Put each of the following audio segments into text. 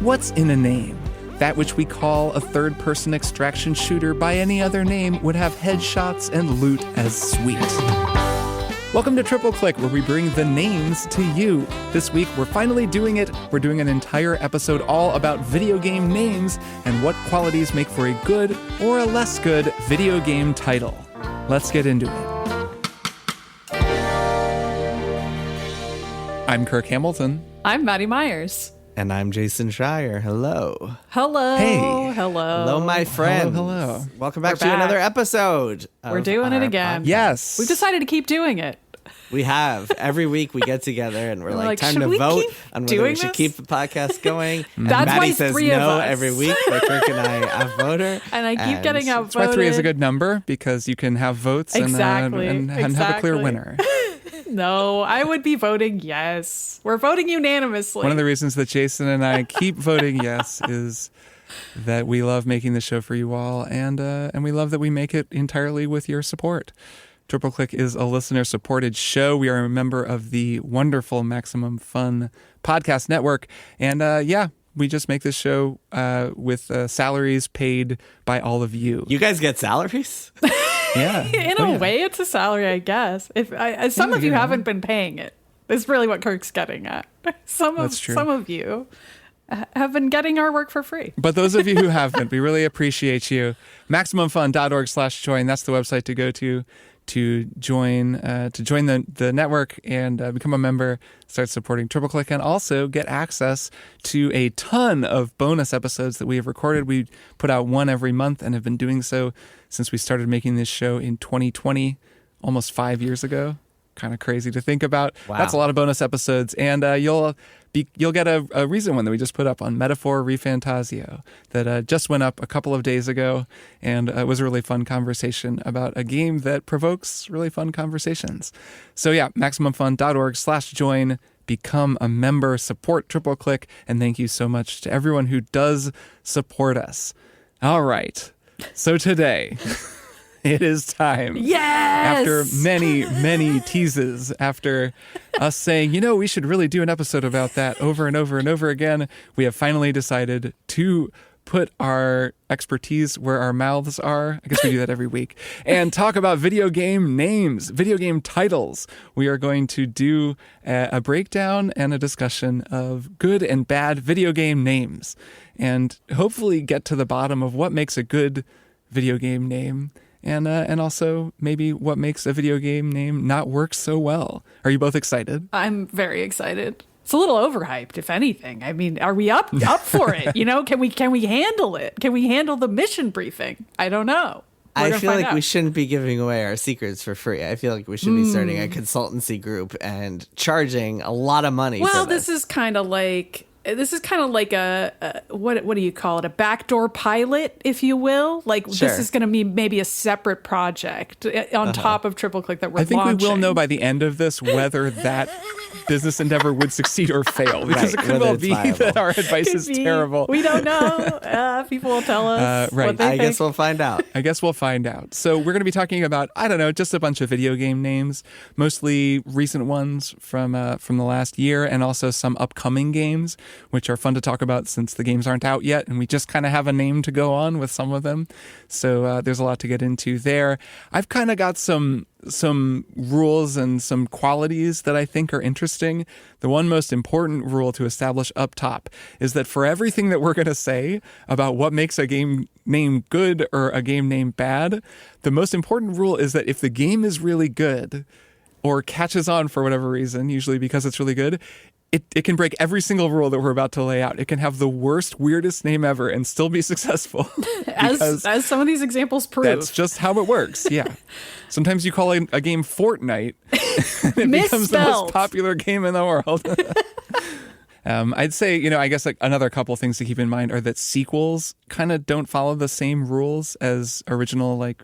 What's in a name? That which we call a third-person extraction shooter by any other name would have headshots and loot as sweet. Welcome to Triple Click, where we bring the names to you. This week, we're finally doing it. We're doing an entire episode all about video game names and what qualities make for a good or a less good video game title. Let's get into it. I'm Kirk Hamilton. I'm Maddy Myers. And I'm Jason Schreier. Hello. Hello. Hey. Hello. Hello, my friends. Hello. Welcome back We're to back. another episode. We're doing it again. Podcast. Yes. We've decided to keep doing it. We have. Every week we get together and we're like, time should to we vote keep on whether doing we should this? keep the podcast going. And That's Maddy why says three of no us. every week, but Kirk and I outvote her. And I keep getting outvoted. That's why 3 is a good number, because you can have votes Exactly. and have a clear winner. No, I would be voting yes. We're voting unanimously. One of the reasons that Jason and I keep voting yes is that we love making the show for you all, and we love that we make it entirely with your support. Triple Click is a listener-supported show. We are a member of the wonderful Maximum Fun podcast network, and we just make this show with salaries paid by all of you. You guys get salaries? Yeah, In a way, it's a salary, I guess. Some of you haven't been paying it. That's really what Kirk's getting at. That's true. Some of you have been getting our work for free. But those of you who haven't, we really appreciate you. MaximumFun.org/join. That's the website to go to join the network and become a member, start supporting Triple Click, and also get access to a ton of bonus episodes that we have recorded. We put out one every month and have been doing so since we started making this show in 2020, almost 5 years ago. Kind of crazy to think about. Wow. That's a lot of bonus episodes, and you'll get a recent one that we just put up on Metaphor Refantasio that just went up a couple of days ago, and it was a really fun conversation about a game that provokes really fun conversations. So yeah, MaximumFun.org/join, become a member, support Triple Click, and thank you so much to everyone who does support us. All right, so today it is time. Yes! After many teases, after us saying, we should really do an episode about that over and over and over again, we have finally decided to put our expertise where our mouths are. I guess we do that every week. And talk about video game names, video game titles. We are going to do a breakdown and a discussion of good and bad video game names, and hopefully get to the bottom of what makes a good video game name. And also maybe what makes a video game name not work so well. Are you both excited? I'm very excited. It's a little overhyped, if anything. I mean, are we up for it? Can we handle it? Can we handle the mission briefing? I don't know. I feel like we shouldn't be giving away our secrets for free. I feel like we should be starting a consultancy group and charging a lot of money for this. Well, this is kind of like a what do you call it? A backdoor pilot, if you will. Like Sure. This is going to be maybe a separate project on top of Triple Click that we're launching. I think we will know by the end of this whether that business endeavor would succeed or fail, because Right, it could whether well it's be viable. that our advice Could is be. terrible. We don't know. People will tell us right. what they I think. guess we'll find out. I guess we'll find out. So we're going to be talking about, just a bunch of video game names, mostly recent ones from the last year, and also some upcoming games, which are fun to talk about since the games aren't out yet, and we just kind of have a name to go on with some of them. So there's a lot to get into there. I've kind of got some rules and some qualities that I think are interesting. The one most important rule to establish up top is that for everything that we're going to say about what makes a game name good or a game name bad, the most important rule is that if the game is really good or catches on for whatever reason, usually because it's really good, it can break every single rule that we're about to lay out. It can have the worst, weirdest name ever and still be successful. as some of these examples prove. That's just how it works, yeah. Sometimes you call a game Fortnite, and it becomes the most Misspelled. popular game in the world. I'd say, I guess like another couple things to keep in mind are that sequels kind of don't follow the same rules as original, like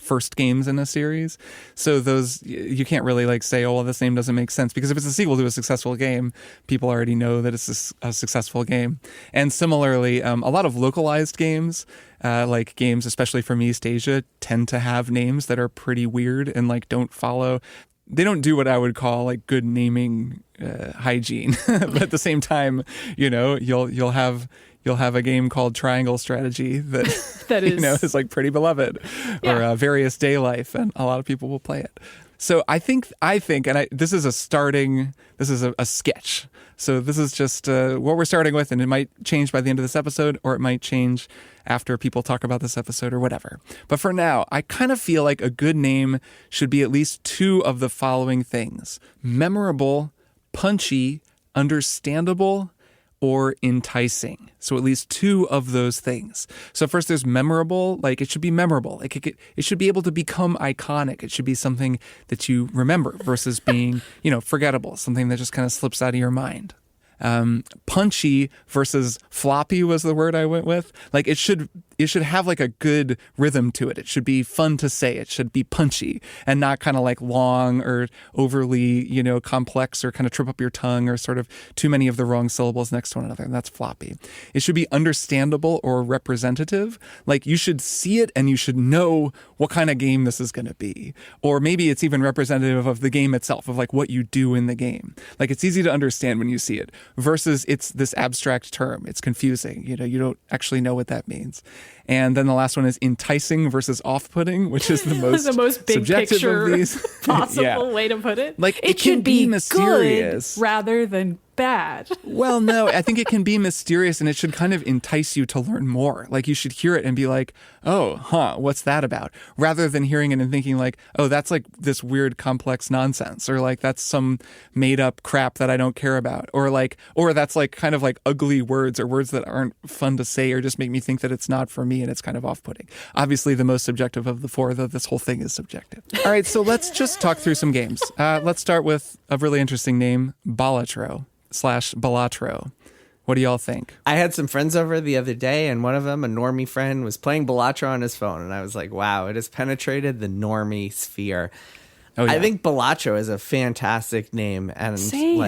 first games in a series. So those, you can't really like say, oh, well, this name doesn't make sense, because if it's a sequel to a successful game, people already know that it's a successful game. And similarly, a lot of localized games, like games, especially from East Asia, tend to have names that are pretty weird and like don't follow they don't do what I would call like good naming hygiene. But at the same time, you'll have a game called Triangle Strategy that That is is like pretty beloved, or Various Day Life, and a lot of people will play it. So I think, this is a sketch. So this is just what we're starting with, and it might change by the end of this episode, or it might change after people talk about this episode or whatever. But for now, I kind of feel like a good name should be at least two of the following things: memorable, punchy, understandable, or enticing. So at least two of those things. So first there's memorable, like it should be memorable. Like it should be able to become iconic. It should be something that you remember versus being, forgettable, something that just kind of slips out of your mind. Punchy versus floppy was the word I went with. Like it should have like a good rhythm to it. It should be fun to say. It should be punchy and not kind of like long or overly, complex, or kind of trip up your tongue, or sort of too many of the wrong syllables next to one another. And that's floppy. It should be understandable or representative. Like you should see it and you should know what kind of game this is going to be. Or maybe it's even representative of the game itself, of like what you do in the game. Like it's easy to understand when you see it, versus it's this abstract term. It's confusing. You don't actually know what that means. And then the last one is enticing versus off-putting, which is the most the most big subjective picture of these. possible way to put it. Like it can should be mysterious good rather than bad. Well, no, I think it can be mysterious, and it should kind of entice you to learn more. Like you should hear it and be like, oh, what's that about? Rather than hearing it and thinking like, oh, that's like this weird complex nonsense, or like that's some made up crap that I don't care about, or that's like kind of like ugly words, or words that aren't fun to say, or just make me think that it's not for me and it's kind of off-putting. Obviously the most subjective of the four, though this whole thing is subjective. All right, so let's just talk through some games. Let's start with a really interesting name, Balatro/Balatro. What do y'all think? I had some friends over the other day, and one of them, a normie friend, was playing Balatro on his phone, and I was like, wow, it has penetrated the normie sphere. Oh, yeah. I think Balatro is a fantastic name, and Same.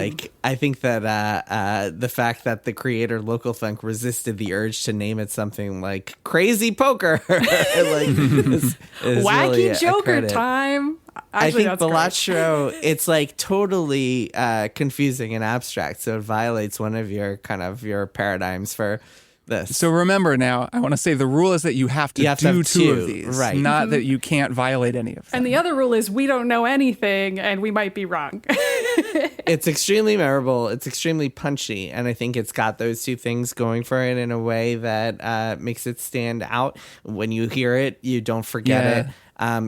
I think that the fact that the creator Local Thunk resisted the urge to name it something like Crazy Poker, is Wacky really a Joker credit. time. I think that's great. Balatro, it's like totally confusing and abstract, so it violates one of your paradigms for this. So remember now, I want to say the rule is that you have to do two of these, right? Not that you can't violate any of them. And the other rule is we don't know anything and we might be wrong. It's extremely memorable. It's extremely punchy. And I think it's got those two things going for it in a way that makes it stand out. When you hear it, you don't forget it.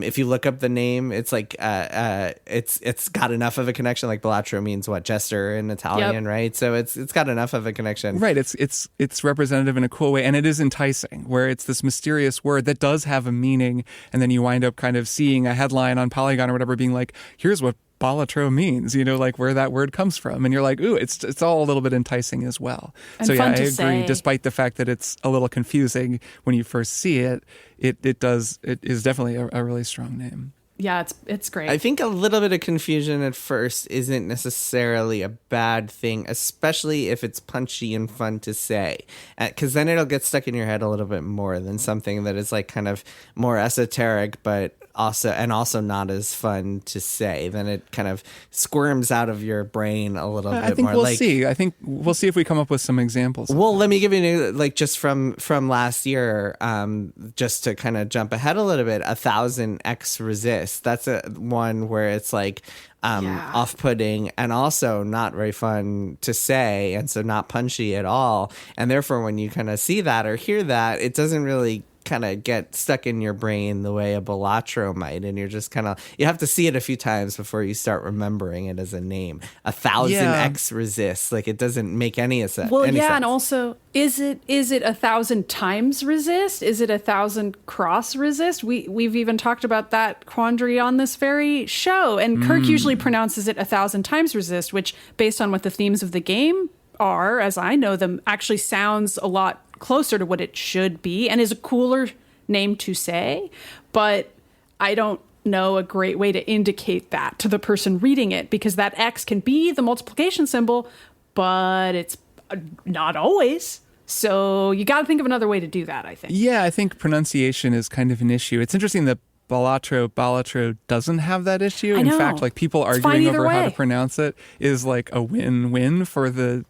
If you look up the name, it's like it's got enough of a connection. Like Balatro means what? Jester in Italian, right? So it's got enough of a connection. Right. It's representative in a cool way, and it is enticing, where it's this mysterious word that does have a meaning, and then you wind up kind of seeing a headline on Polygon or whatever being like, here's what Balatro means, like where that word comes from, and you're like, ooh, it's all a little bit enticing as well. And so yeah, fun I to agree. say. Despite the fact that it's a little confusing when you first see it, it is definitely a really strong name. Yeah, it's great. I think a little bit of confusion at first isn't necessarily a bad thing, especially if it's punchy and fun to say, because then it'll get stuck in your head a little bit more than something that is like kind of more esoteric, but also not as fun to say. Then it kind of squirms out of your brain a little bit more. I think we'll see. I think we'll see if we come up with some examples. Well, let me give you just from last year, just to kind of jump ahead a little bit. 1000X Resist. That's one where it's like off-putting and also not very fun to say, and so not punchy at all. And therefore, when you kind of see that or hear that, it doesn't really kind of get stuck in your brain the way a Balatro might, and you're just kind of, you have to see it a few times before you start remembering it as a name. 1000X Resist, like it doesn't make any sense. Well, yeah, and also, is it 1,000 times resist? Is it 1,000 cross resist? We've even talked about that quandary on this very show, and Kirk usually pronounces it 1,000 times resist, which, based on what the themes of the game are, as I know them, actually sounds a lot closer to what it should be and is a cooler name to say, but I don't know a great way to indicate that to the person reading it, because that X can be the multiplication symbol, but it's not always. So you got to think of another way to do that, I think. Yeah, I think pronunciation is kind of an issue. It's interesting that Balatro doesn't have that issue. I In know. fact, like people It's fine arguing either over how to way. pronounce it is like a win-win for the,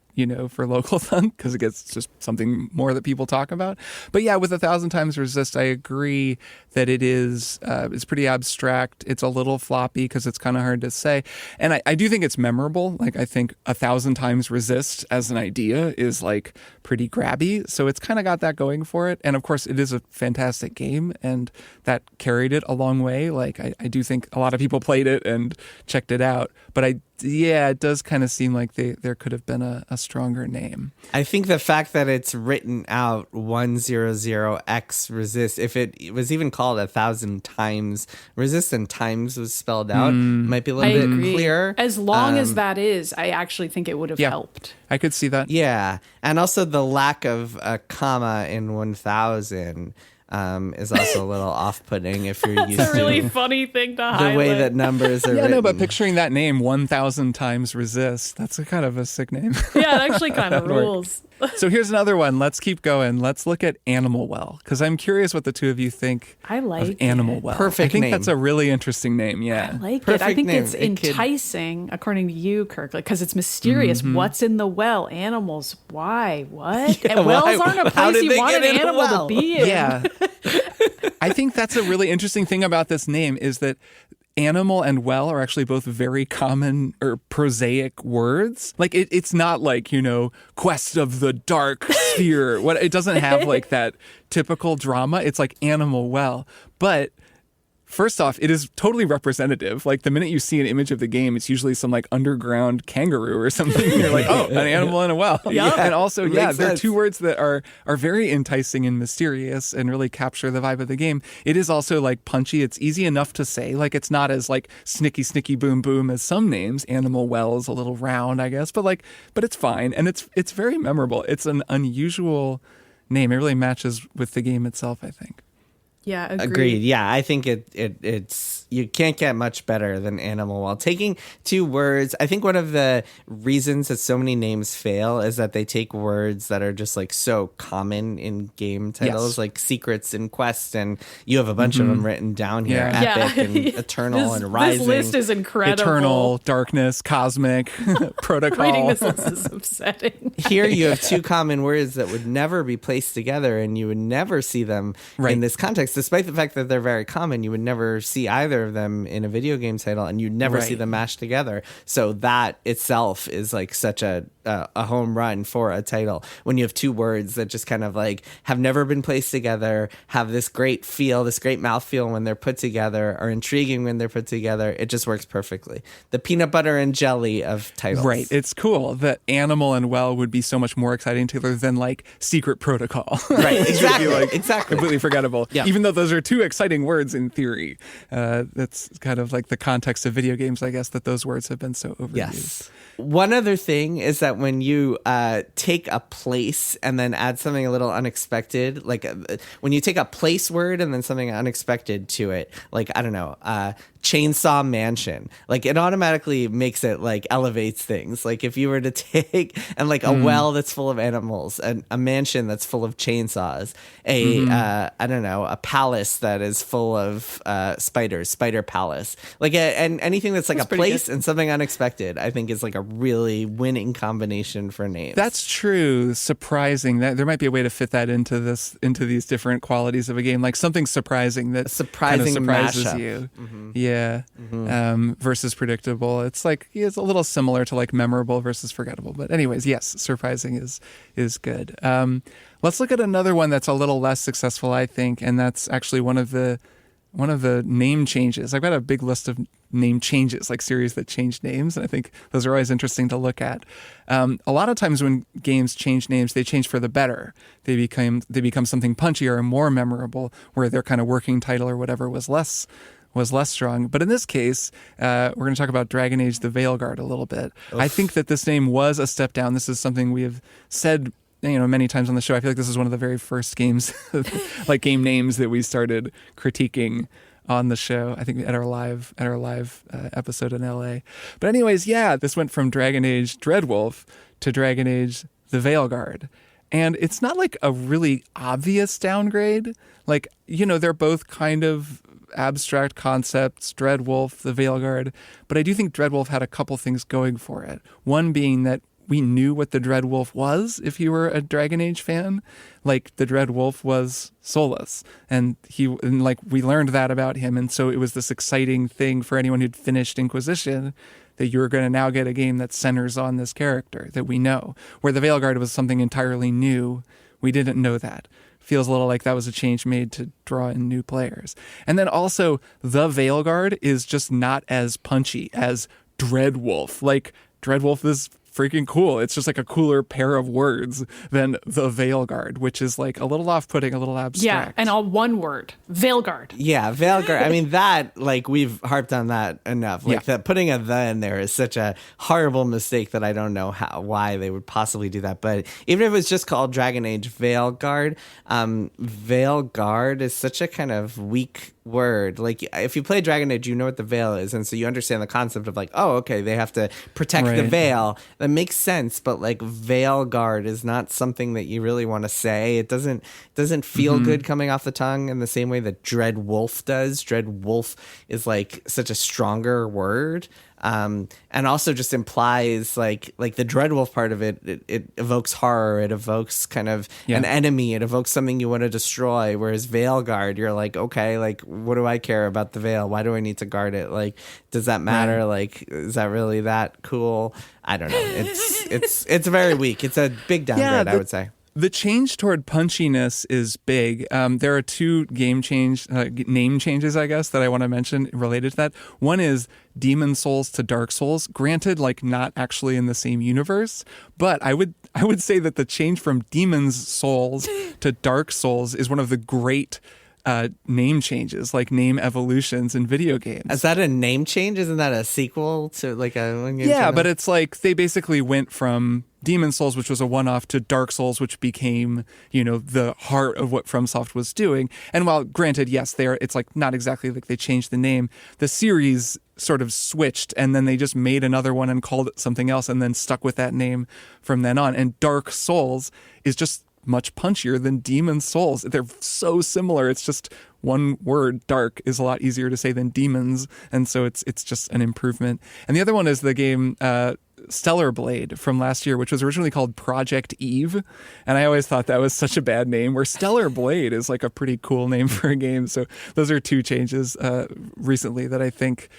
for local thunk, because it gets just something more that people talk about. But yeah, with 1,000 Times Resist, I agree that it is, it's pretty abstract. It's a little floppy because it's kind of hard to say. And I do think it's memorable. Like, I think 1,000 Times Resist as an idea is like pretty grabby. So it's kind of got that going for it. And of course, it is a fantastic game, and that carried it a long way. Like, I do think a lot of people played it and checked it out. But it does kind of seem like there could have been a stronger name. I think the fact that it's written out 100x resist, if it was even called 1,000 times resist and times was spelled out, might be a little I bit agree. clearer. As long as that is, I actually think it would have helped. I could see that. Yeah. And also the lack of a comma in 1,000 is also a little off-putting if you're used It's a really to funny thing to the highlight. way that numbers are Yeah, written. no, but picturing that name, 1,000 Times Resist, that's a kind of a sick name. Yeah, it actually kind of rules. So here's another one. Let's keep going. Let's look at Animal Well, because I'm curious what the two of you think I like of Animal it. Well. Perfect I think name. that's a really interesting name, yeah. I like it. Perfect I think name. it's It could- enticing, according to you, Kirk, because it's mysterious. What's in the well? Animals. Why? What? Yeah, and wells why? aren't a How place did you they want get an in a animal well? to be in. Yeah. I think that's a really interesting thing about this name is that animal and well are actually both very common or prosaic words. Like it's not like, quest of the dark sphere. It doesn't have like that typical drama. It's like animal well. But first off, it is totally representative. Like the minute you see an image of the game, it's usually some like underground kangaroo or something. You're like, oh, an animal in a well. Yeah. And also, Makes there are sense. two words that are very enticing and mysterious and really capture the vibe of the game. It is also like punchy. It's easy enough to say. Like it's not as like snicky boom boom as some names. Animal well is a little round, I guess, but it's fine. And it's very memorable. It's an unusual name. It really matches with the game itself, I think. Yeah, Agreed. Yeah, I think it's you can't get much better than Animal Well. Taking two words, I think one of the reasons that so many names fail is that they take words that are just like so common in game titles, Yes. like Secrets and Quest, and you have a bunch of them written down here, Yeah. Epic and Eternal and Rising. This list is incredible. Eternal, darkness, cosmic, protocol. Reading this list is upsetting. Here you have two common words that would never be placed together, and you would never see them in this context. Despite the fact that they're very common, you would never see either of them in a video game title, and you'd never see them mashed together. So that itself is like such a home run for a title when you have two words that just kind of like have never been placed together, have this great feel, this great mouthfeel when they're put together, are intriguing when they're put together. It just works perfectly. The peanut butter and jelly of titles. Right. It's cool that Animal and Well would be so much more exciting together than like Secret Protocol. Right. Which would Exactly. be, like, Exactly. completely forgettable. Yeah. Even though those are two exciting words in theory. That's kind of like the context of video games, I guess, that those words have been so overused. Yes. One other thing is that when you take a place and then add something a little unexpected, like when you take a place word and then something unexpected to it, like, I don't know, Chainsaw Mansion, like it automatically makes it like elevates things. Like if you were to take and like a well that's full of animals, and a mansion that's full of chainsaws, I don't know, a palace that is full of spiders, Spider Palace, like and anything that's like a place and something unexpected, I think is like a really winning combination for names. That's true. Surprising. That there might be a way to fit that into these different qualities of a game, like something surprising that surprising kind of surprises mashup. you. Yeah. Versus predictable. It's like it's a little similar to like memorable versus forgettable. But anyways, yes, surprising is good. Let's look at another one that's a little less successful, I think, and that's actually one of the name changes. I've got a big list of name changes, like series that change names, and I think those are always interesting to look at. A lot of times when games change names, they change for the better. They become something punchier and more memorable, where their kind of working title or whatever was less strong. But in this case, we're going to talk about Dragon Age: The Veilguard a little bit. Oof. I think that this name was a step down. This is something we have said many times on the show. I feel like this is one of the very first games, like game names that we started critiquing on the show. I think at our live episode in LA. But anyways, yeah, this went from Dragon Age Dreadwolf to Dragon Age: The Veilguard. And it's not like a really obvious downgrade. Like, they're both kind of abstract concepts, Dreadwolf, the Veilguard, but I do think Dreadwolf had a couple things going for it. One being that we knew what the Dreadwolf was if you were a Dragon Age fan. Like, the Dreadwolf was soulless, and we learned that about him, and so it was this exciting thing for anyone who'd finished Inquisition, that you were going to now get a game that centers on this character that we know. Where the Veilguard was something entirely new, we didn't know that. Feels a little like that was a change made to draw in new players. And then also, the Veilguard is just not as punchy as Dreadwolf. Like, Dreadwolf is freaking cool. It's just like a cooler pair of words than the Veilguard, which is like a little off-putting, a little abstract. Yeah, and all one word, Veilguard. Yeah, Veilguard. I mean, that, like, we've harped on that enough. Like, that putting a "the" in there is such a horrible mistake that I don't know why they would possibly do that. But even if it's just called Dragon Age Veilguard, Veilguard is such a kind of weak word. Like, if you play Dragon Age, you know what the veil is, and so you understand the concept of like, oh, okay, they have to protect the veil. That makes sense, but like, Veilguard is not something that you really want to say. It doesn't feel good coming off the tongue in the same way that Dreadwolf does. Dreadwolf is like such a stronger word. And also just implies like the Dreadwolf part of it evokes horror. It evokes kind of an enemy. It evokes something you want to destroy. Whereas Veilguard, you're like, okay, like, what do I care about the veil? Why do I need to guard it? Like, does that matter? Right. Like, is that really that cool? I don't know. It's very weak. It's a big downgrade, I would say. The change toward punchiness is big. There are two name changes, I guess, that I want to mention related to that. One is Demon Souls to Dark Souls. Granted, like, not actually in the same universe, but I would say that the change from Demon's Souls to Dark Souls is one of the great name changes, like name evolutions in video games. Is that a name change? Isn't that a sequel to like a? Yeah, but it's like they basically went from Demon Souls, which was a one-off, to Dark Souls, which became, the heart of what FromSoft was doing. And while granted, yes, it's like not exactly like they changed the name, the series sort of switched, and then they just made another one and called it something else, and then stuck with that name from then on. And Dark Souls is just much punchier than Demon Souls. They're so similar. It's just one word. Dark is a lot easier to say than demons, and so it's just an improvement. And the other one is the game Stellar Blade from last year, which was originally called Project Eve, and I always thought that was such a bad name, where Stellar Blade is like a pretty cool name for a game. So those are two changes recently that I think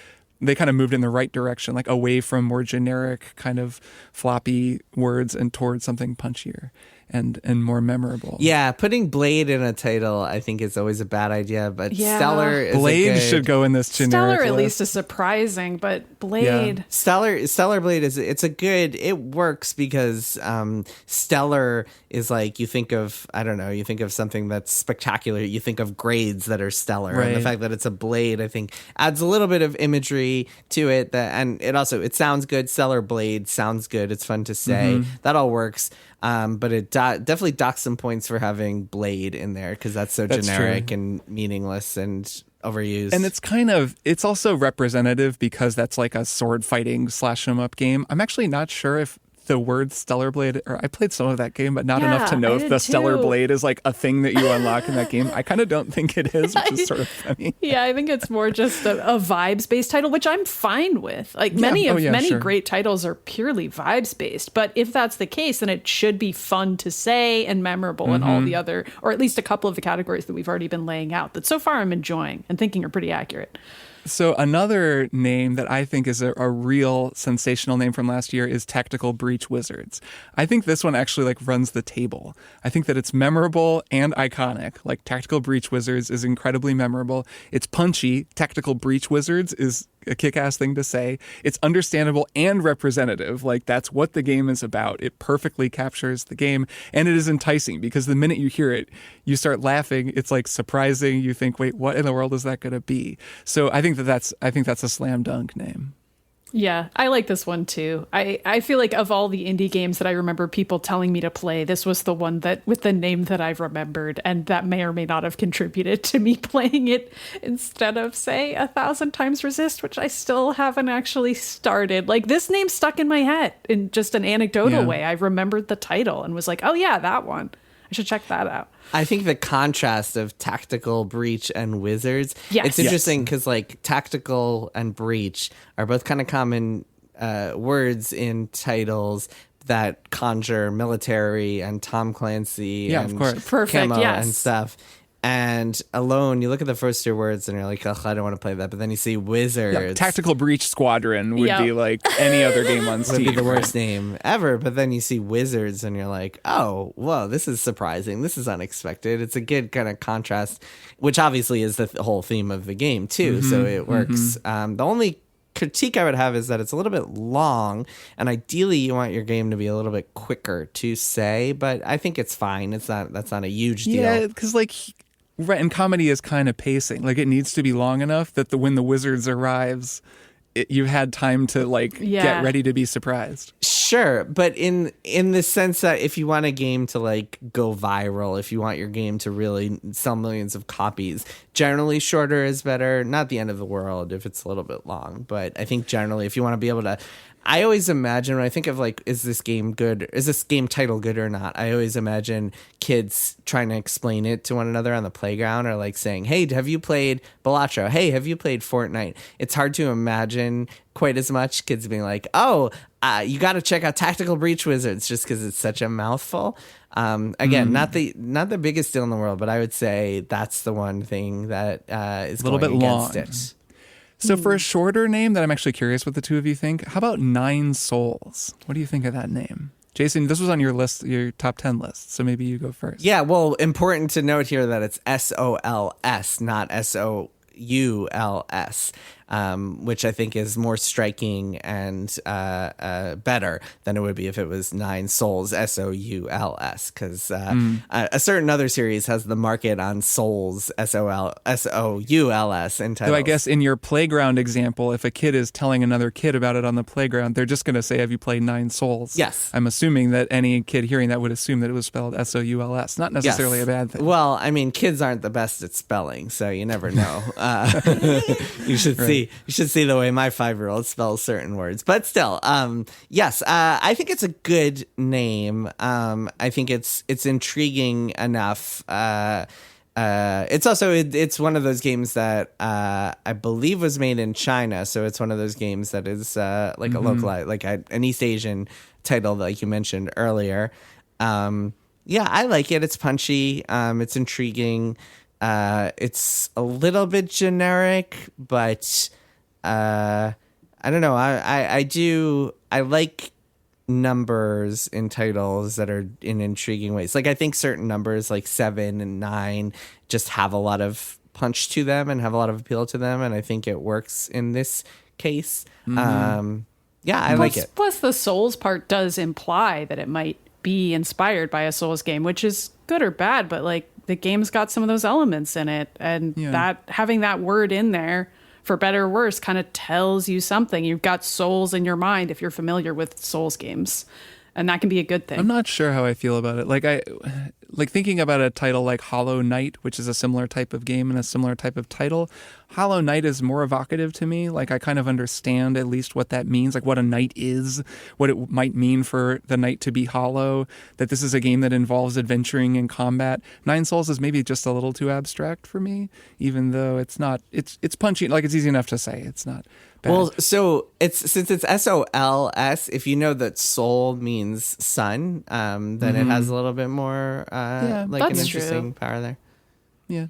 they kind of moved in the right direction, like away from more generic kind of floppy words and towards something punchier and more memorable. Yeah, putting Blade in a title, I think, is always a bad idea, but Stellar is Blade should go in this generic Stellar at list. Least is surprising, but Blade... Yeah. Stellar Blade it works because Stellar is like, you think of something that's spectacular, you think of grades that are stellar, right. And the fact that it's a blade, I think, adds a little bit of imagery to it, and it sounds good. Stellar Blade sounds good, it's fun to say, that all works. But it definitely docks some points for having Blade in there, because that's generic and meaningless and overused. And it's also representative because that's like a sword fighting slash 'em up game. I'm actually not sure if the word Stellar Blade, or I played some of that game, but not enough to know if the Stellar Blade is like a thing that you unlock in that game. I kind of don't think it is, which is sort of funny. Yeah, I think it's more just a vibes-based title, which I'm fine with. Like many great titles are purely vibes-based, but if that's the case, then it should be fun to say and memorable in all the other, or at least a couple of the categories that we've already been laying out that so far I'm enjoying and thinking are pretty accurate. So another name that I think is a real sensational name from last year is Tactical Breach Wizards. I think this one actually like runs the table. I think that it's memorable and iconic. Like, Tactical Breach Wizards is incredibly memorable. It's punchy. Tactical Breach Wizards is a kick-ass thing to say. It's understandable and representative. Like, that's what the game is about. It perfectly captures the game, and it is enticing because the minute you hear it, you start laughing. It's like surprising. You think, wait, what in the world is that going to be? So I think that's a slam dunk name. Yeah, I like this one too. I feel like of all the indie games that I remember people telling me to play, this was the one that with the name that I've remembered, and that may or may not have contributed to me playing it instead of, say, 1,000 Times Resist, which I still haven't actually started. Like, this name stuck in my head in just an anecdotal way. I remembered the title and was like, oh yeah, that one. I should check that out. I think the contrast of tactical, breach, and wizards. Yes. It's interesting because like tactical and breach are both kind of common words in titles that conjure military and Tom Clancy and of course. Perfect, camo yes. and stuff. And alone, you look at the first two words and you're like, ugh, I don't want to play that. But then you see wizards. Yeah, Tactical Breach Squadron would Yep. be like any other game on would Steam. be the worst name ever. But then you see wizards and you're like, oh, whoa, this is surprising. This is unexpected. It's a good kind of contrast, which obviously is the whole theme of the game too. So it works. The only critique I would have is that it's a little bit long, and ideally you want your game to be a little bit quicker to say, but I think it's fine. That's not a huge deal. Yeah, because like, right, and comedy is kind of pacing. Like it needs to be long enough that when the wizards arrives, you've had time to like get ready to be surprised. Sure, but in the sense that if you want a game to like go viral, if you want your game to really sell millions of copies, generally shorter is better. Not the end of the world if it's a little bit long, but I think generally if you want to be able to, I always imagine when I think of like, is this game good? Is this game title good or not? I always imagine kids trying to explain it to one another on the playground, or like saying, hey, have you played Balatro? Hey, have you played Fortnite? It's hard to imagine quite as much kids being like, oh, you got to check out Tactical Breach Wizards, just because it's such a mouthful. Again, not the biggest deal in the world, but I would say that's the one thing that is a little going bit against long. it. So for a shorter name that I'm actually curious what the two of you think, how about Nine Souls? What do you think of that name? Jason, this was on your list, your top 10 list, so maybe you go first. Yeah, well, important to note here that it's SOLS, not SOULS, which I think is more striking and better than it would be if it was Nine Souls, SOULS, because a certain other series has the market on Souls, SOULS in titles. So I guess in your playground example, if a kid is telling another kid about it on the playground, they're just going to say, have you played Nine Souls? Yes. I'm assuming that any kid hearing that would assume that it was spelled SOULS. Not necessarily a bad thing. Well, I mean, kids aren't the best at spelling, so you never know. You should see the way my 5-year-old spells certain words, but still, yes, I think it's a good name. I think it's intriguing enough. It's also it's one of those games that I believe was made in China, so it's one of those games that is like a localized, like an East Asian title, like you mentioned earlier. Yeah, I like it. It's punchy. It's intriguing. It's a little bit generic, but I don't know. I like numbers in titles that are in intriguing ways. Like I think certain numbers like 7 and 9 just have a lot of punch to them and have a lot of appeal to them, and I think it works in this case. Yeah, I like it. Plus the Souls part does imply that it might be inspired by a Souls game, which is good or bad, but like the game's got some of those elements in it, and that having that word in there, for better or worse, kind of tells you something. You've got Souls in your mind if you're familiar with Souls games, and that can be a good thing. I'm not sure how I feel about it. Like thinking about a title like Hollow Knight, which is a similar type of game and a similar type of title. Hollow Knight is more evocative to me. Like I kind of understand at least what that means, like what a knight is, what it might mean for the knight to be hollow, that this is a game that involves adventuring and combat. Nine Souls is maybe just a little too abstract for me, even though it's not, it's punchy, like it's easy enough to say. It's not bad. Well, so since it's SOLS, if you know that soul means sun, then it has a little bit more like an interesting power there. Yeah.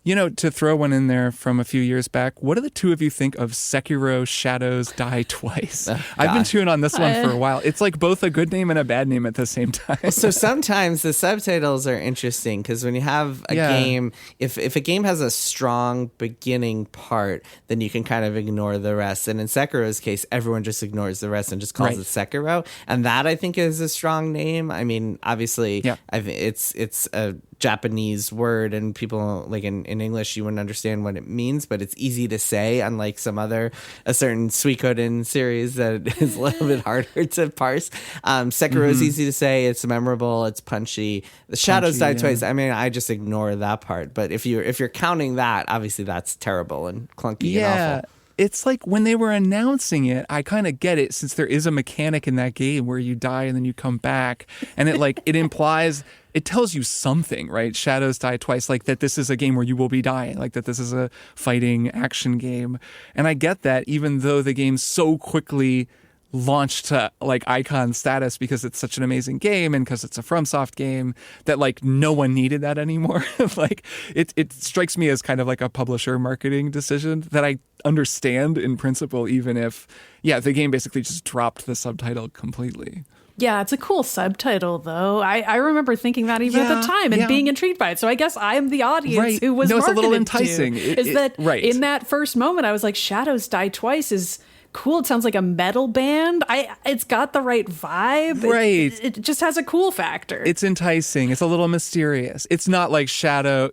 You know, to throw one in there from a few years back, what do the two of you think of Sekiro Shadows Die Twice? I've been chewing on this one for a while. It's like both a good name and a bad name at the same time. So sometimes the subtitles are interesting because when you have a game, if a game has a strong beginning part, then you can kind of ignore the rest. And in Sekiro's case, everyone just ignores the rest and just calls it Sekiro. And that, I think, is a strong name. I mean, obviously, it's a Japanese word, and people like in English you wouldn't understand what it means, but it's easy to say, unlike a certain Suikoden series that is a little bit harder to parse. Sekiro is easy to say, it's memorable, it's punchy. The Shadows Die Twice, I mean, I just ignore that part, but if you're counting that, obviously that's terrible and clunky and awful. it's like when they were announcing it, I kind of get it since there is a mechanic in that game where you die and then you come back, and it implies, it tells you something, right? Shadows die twice, like that this is a game where you will be dying, like that this is a fighting action game. And I get that, even though the game so quickly launched to like icon status because it's such an amazing game and because it's a FromSoft game, that like no one needed that anymore. Like it strikes me as kind of like a publisher marketing decision that I understand in principle, even if the game basically just dropped the subtitle completely. Yeah, it's a cool subtitle, though. I remember thinking that even at the time and being intrigued by it. So I guess I'm the audience who was it's a little marketed enticing. to. In that first moment, I was like, Shadows Die Twice is cool. It sounds like a metal band. It's got the right vibe. Right. It just has a cool factor. It's enticing. It's a little mysterious. It's not like Shadows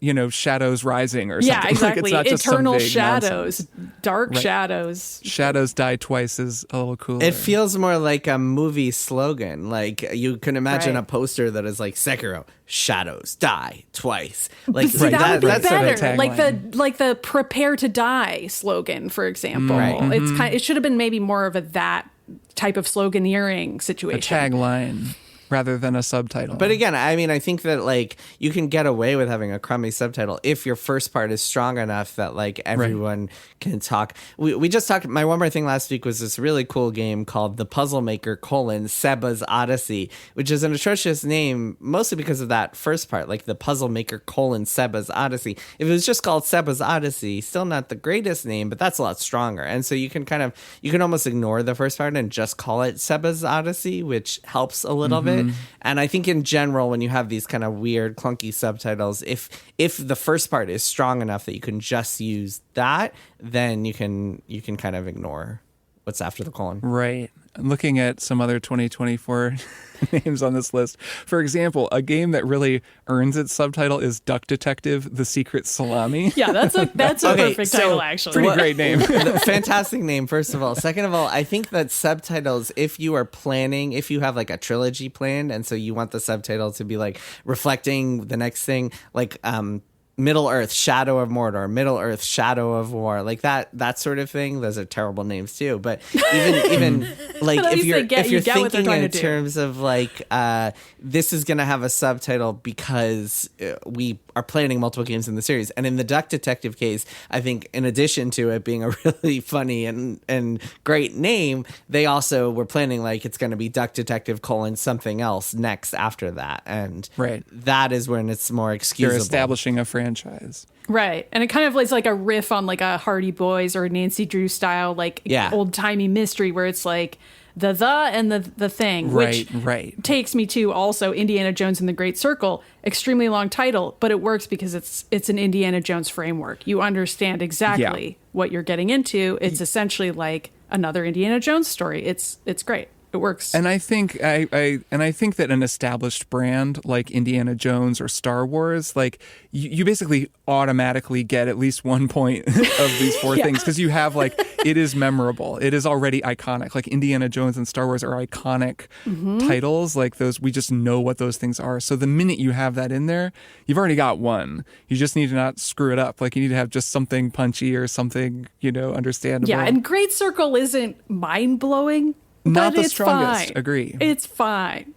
Rising or something. Yeah, exactly. Like, it's not just Eternal some vague shadows, nonsense. dark shadows. Shadows Die Twice is a little cooler. It feels more like a movie slogan. Like you can imagine a poster that is like Sekiro, Shadows Die Twice. Like See, that would be that's better. sort of like the Prepare to Die slogan, for example. Right. It's it should have been maybe more of that type of sloganeering situation. A tagline rather than a subtitle. But again, I mean, I think that like you can get away with having a crummy subtitle if your first part is strong enough that like everyone can talk. We just talked. My one more thing last week was this really cool game called The Puzzle Maker: Seba's Odyssey, which is an atrocious name mostly because of that first part, like The Puzzle Maker: Seba's Odyssey. If it was just called Seba's Odyssey, still not the greatest name, but that's a lot stronger. And so you can almost ignore the first part and just call it Seba's Odyssey, which helps a little bit. And I think in general, when you have these kind of weird, clunky subtitles, if the first part is strong enough that you can just use that, then you can kind of ignore what's after the colon. Right. Looking at some other 2024 names on this list. For example, a game that really earns its subtitle is Duck Detective: The Secret Salami. Yeah, that's a perfect title, actually. Pretty great name. Fantastic name, first of all. Second of all, I think that subtitles, if you have like a trilogy planned, and so you want the subtitle to be like reflecting the next thing, like Middle Earth, Shadow of Mordor, Middle Earth, Shadow of War, like that sort of thing. Those are terrible names too. But even like if you're thinking in terms of like this is going to have a subtitle because we are planning multiple games in the series, and in the Duck Detective case, I think in addition to it being a really funny and great name, they also were planning like it's going to be Duck Detective : something else next after that, and that is when it's more excusable. They're establishing a franchise. Right. And it kind of is like a riff on like a Hardy Boys or Nancy Drew style, like old-timey mystery where it's like the and the thing, which takes me to also Indiana Jones and the Great Circle. Extremely long title, but it works because it's an Indiana Jones framework. You understand exactly what you're getting into. It's essentially like another Indiana Jones story. It's great. It works. And I think I think that an established brand like Indiana Jones or Star Wars, like you basically automatically get at least 1 point of these four things because you have like it is memorable. It is already iconic. Like Indiana Jones and Star Wars are iconic titles. Like those, we just know what those things are. So the minute you have that in there, you've already got one. You just need to not screw it up. Like you need to have just something punchy or something, understandable. Yeah, and Great Circle isn't mind-blowing. Not but the it's strongest. Fine. Agree. It's fine.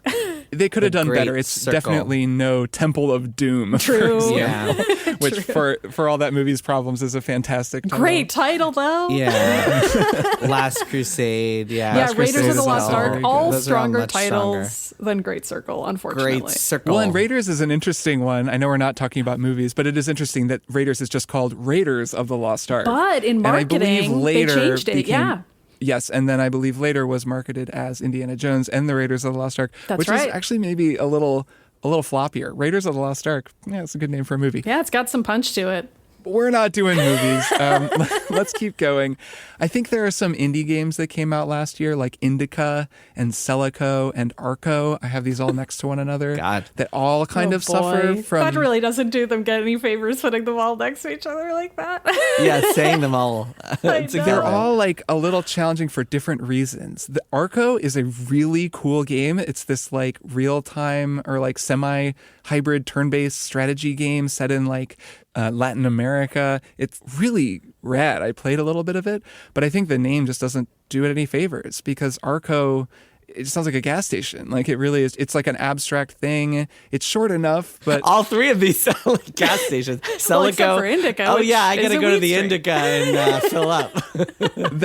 They could have done better. It's Circle. definitely no Temple of Doom. True. Yeah. Which for all that movie's problems is a fantastic title. Great title though. Yeah. Last Crusade. Yeah. Yeah, Raiders of the Lost Ark. All stronger titles than Great Circle, unfortunately. Great Circle. Well, and Raiders is an interesting one. I know we're not talking about movies, but it is interesting that Raiders is just called Raiders of the Lost Ark. But in marketing, they changed it. Yes, and then I believe later was marketed as Indiana Jones and the Raiders of the Lost Ark, which is actually maybe a little floppier. Raiders of the Lost Ark, yeah, it's a good name for a movie. Yeah, it's got some punch to it. We're not doing movies. Let's keep going. I think there are some indie games that came out last year, like Indica and Celico and Arco. I have these all next to one another. God. That all kind of suffer from... That really doesn't do them get any favors putting them all next to each other like that. Yeah, saying them all. They're all like a little challenging for different reasons. The Arco is a really cool game. It's this like real-time or like semi-hybrid turn-based strategy game set in like Latin America. It's really rad. I played a little bit of it, but I think the name just doesn't do it any favors because Arco, it sounds like a gas station. Like it really is. It's like an abstract thing. It's short enough, but all three of these sound like gas stations. Celico. Well, except for Indica. Oh yeah, I gotta go to the weed Indica and fill up.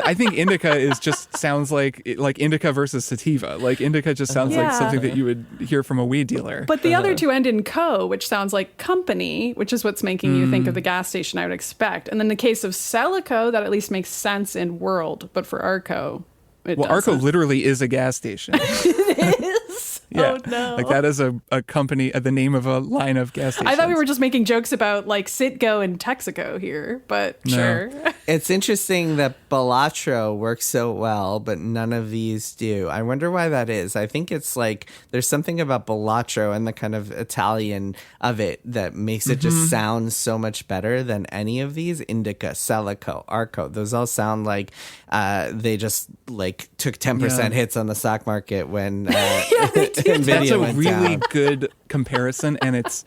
I think Indica is just sounds like Indica versus sativa. Like Indica just sounds like Yeah. something that you would hear from a weed dealer. But the other two end in co, which sounds like company, which is what's making you think of the gas station I would expect. And then the case of Celico, that at least makes sense in world, but for Arco, it Well, Arco doesn't. literally is a gas station. It is? Yeah. Oh, no. Like that is a company, the name of a line of gas stations. I thought we were just making jokes about like Citgo and Texaco here, but No. sure. It's interesting that Balatro works so well, but none of these do. I wonder why that is. I think it's like there's something about Balatro and the kind of Italian of it that makes it just sound so much better than any of these. Indica, Celico, Arco, those all sound like they just like took 10% hits on the stock market when Nvidia That's a went really down. good comparison, and that's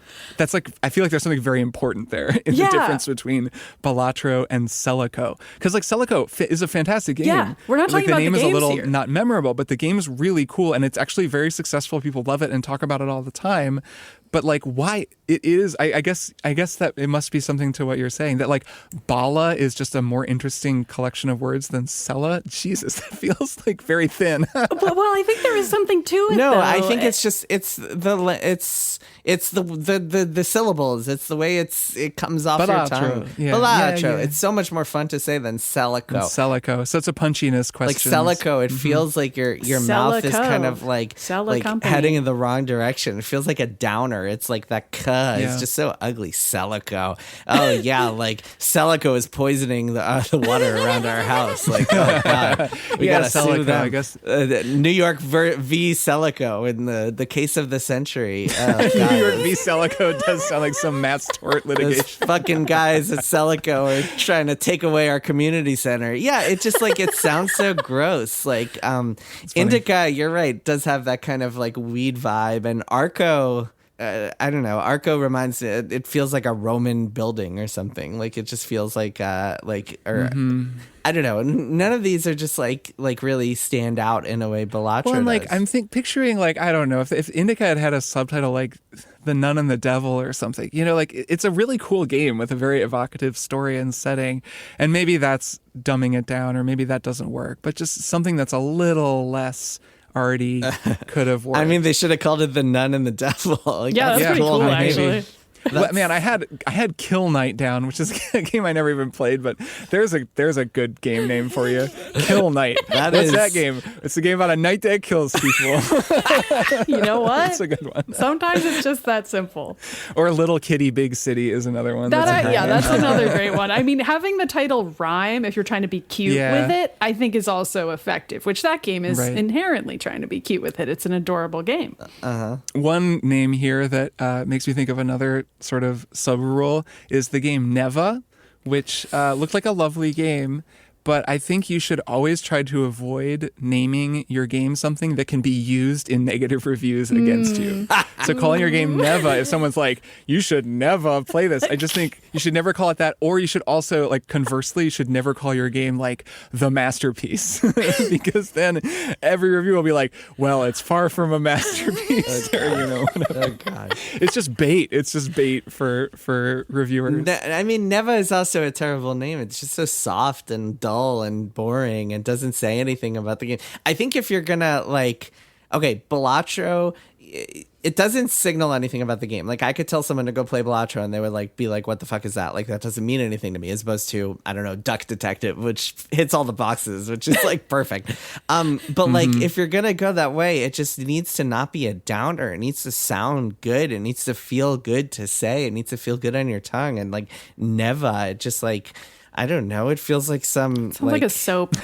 like I feel like there's something very important there in the Yeah. difference between Balatro and Celico, because like Celico is a fantastic game. Yeah, we're not like talking about the name the is a games little here. not memorable, but the game is really cool, and it's actually very successful. People love it and talk about it all the time. But like, why it is? I guess that it must be something to what you're saying. That like Bala is just a more interesting collection of words than Sella. Jesus, that feels like very thin. Well, I think there is something to it. No, though. I think it's just it's the syllables. It's the way it comes off your Balatro. tongue. Yeah. Balatro. Yeah, yeah. It's so much more fun to say than Celico. Celico. So it's a punchiness Like question. Celico, it feels like your mouth is Celico. kind of like Company. heading in the wrong direction. It feels like a downer. It's like that "k" Yeah. is just so ugly. Celico. Oh yeah, like Celico is poisoning the water around our house. Like oh god, we Yeah, gotta sue Celico, them. I guess. New York v. Celico in the case of the century. Oh, New God. York v. Celico does sound like some Matt's tort Those litigation. fucking guys at Celico are trying to take away our community center. Yeah, it just like it sounds so gross. Like Indica, you're right, does have that kind of like weed vibe, and Arco. I don't know. Arco reminds it feels like a Roman building or something. Like it just feels like I don't know. None of these are just like really stand out in a way Balatro Well, and like does. I'm picturing like I don't know if Indica had a subtitle like The Nun and the Devil or something. You know, like it's a really cool game with a very evocative story and setting, and maybe that's dumbing it down, or maybe that doesn't work. But just something that's a little less already could have worked. I mean, they should have called it The Nun and the Devil. Like, Yeah, that's pretty cool, maybe. actually. Well, man, I had Kill Night down, which is a game I never even played, but there's a good game name for you. Kill Night. What's that game? It's a game about a knight that kills people. You know what? That's a good one. Sometimes it's just that simple. Or Little Kitty Big City is another one. That's a great one. That's another great one. I mean, having the title rhyme, if you're trying to be cute Yeah. with it, I think is also effective, which that game is Right. inherently trying to be cute with it. It's an adorable game. One name here that makes me think of another sort of sub-rule is the game Neva, which looked like a lovely game, but I think you should always try to avoid naming your game something that can be used in negative reviews against you. So calling your game Neva, if someone's like, you should never play this, I just think you should never call it that. Or you should also, like, conversely, you should never call your game like The Masterpiece, because then every review will be like, well, it's far from a masterpiece. Or, you know, whatever. Oh God. It's just bait. It's just bait for reviewers. I mean, Neva is also a terrible name. It's just so soft and dull and boring and doesn't say anything about the game. I think if you're gonna Balatro, it doesn't signal anything about the game. Like I could tell someone to go play Balatro and they would like be like, what the fuck is that? Like that doesn't mean anything to me, as opposed to, I don't know, Duck Detective, which hits all the boxes, which is like perfect. But like if you're gonna go that way, it just needs to not be a downer. It needs to sound good. It needs to feel good to say. It needs to feel good on your tongue. And like Neva, it just like, I don't know. It feels like some Sounds like a soap.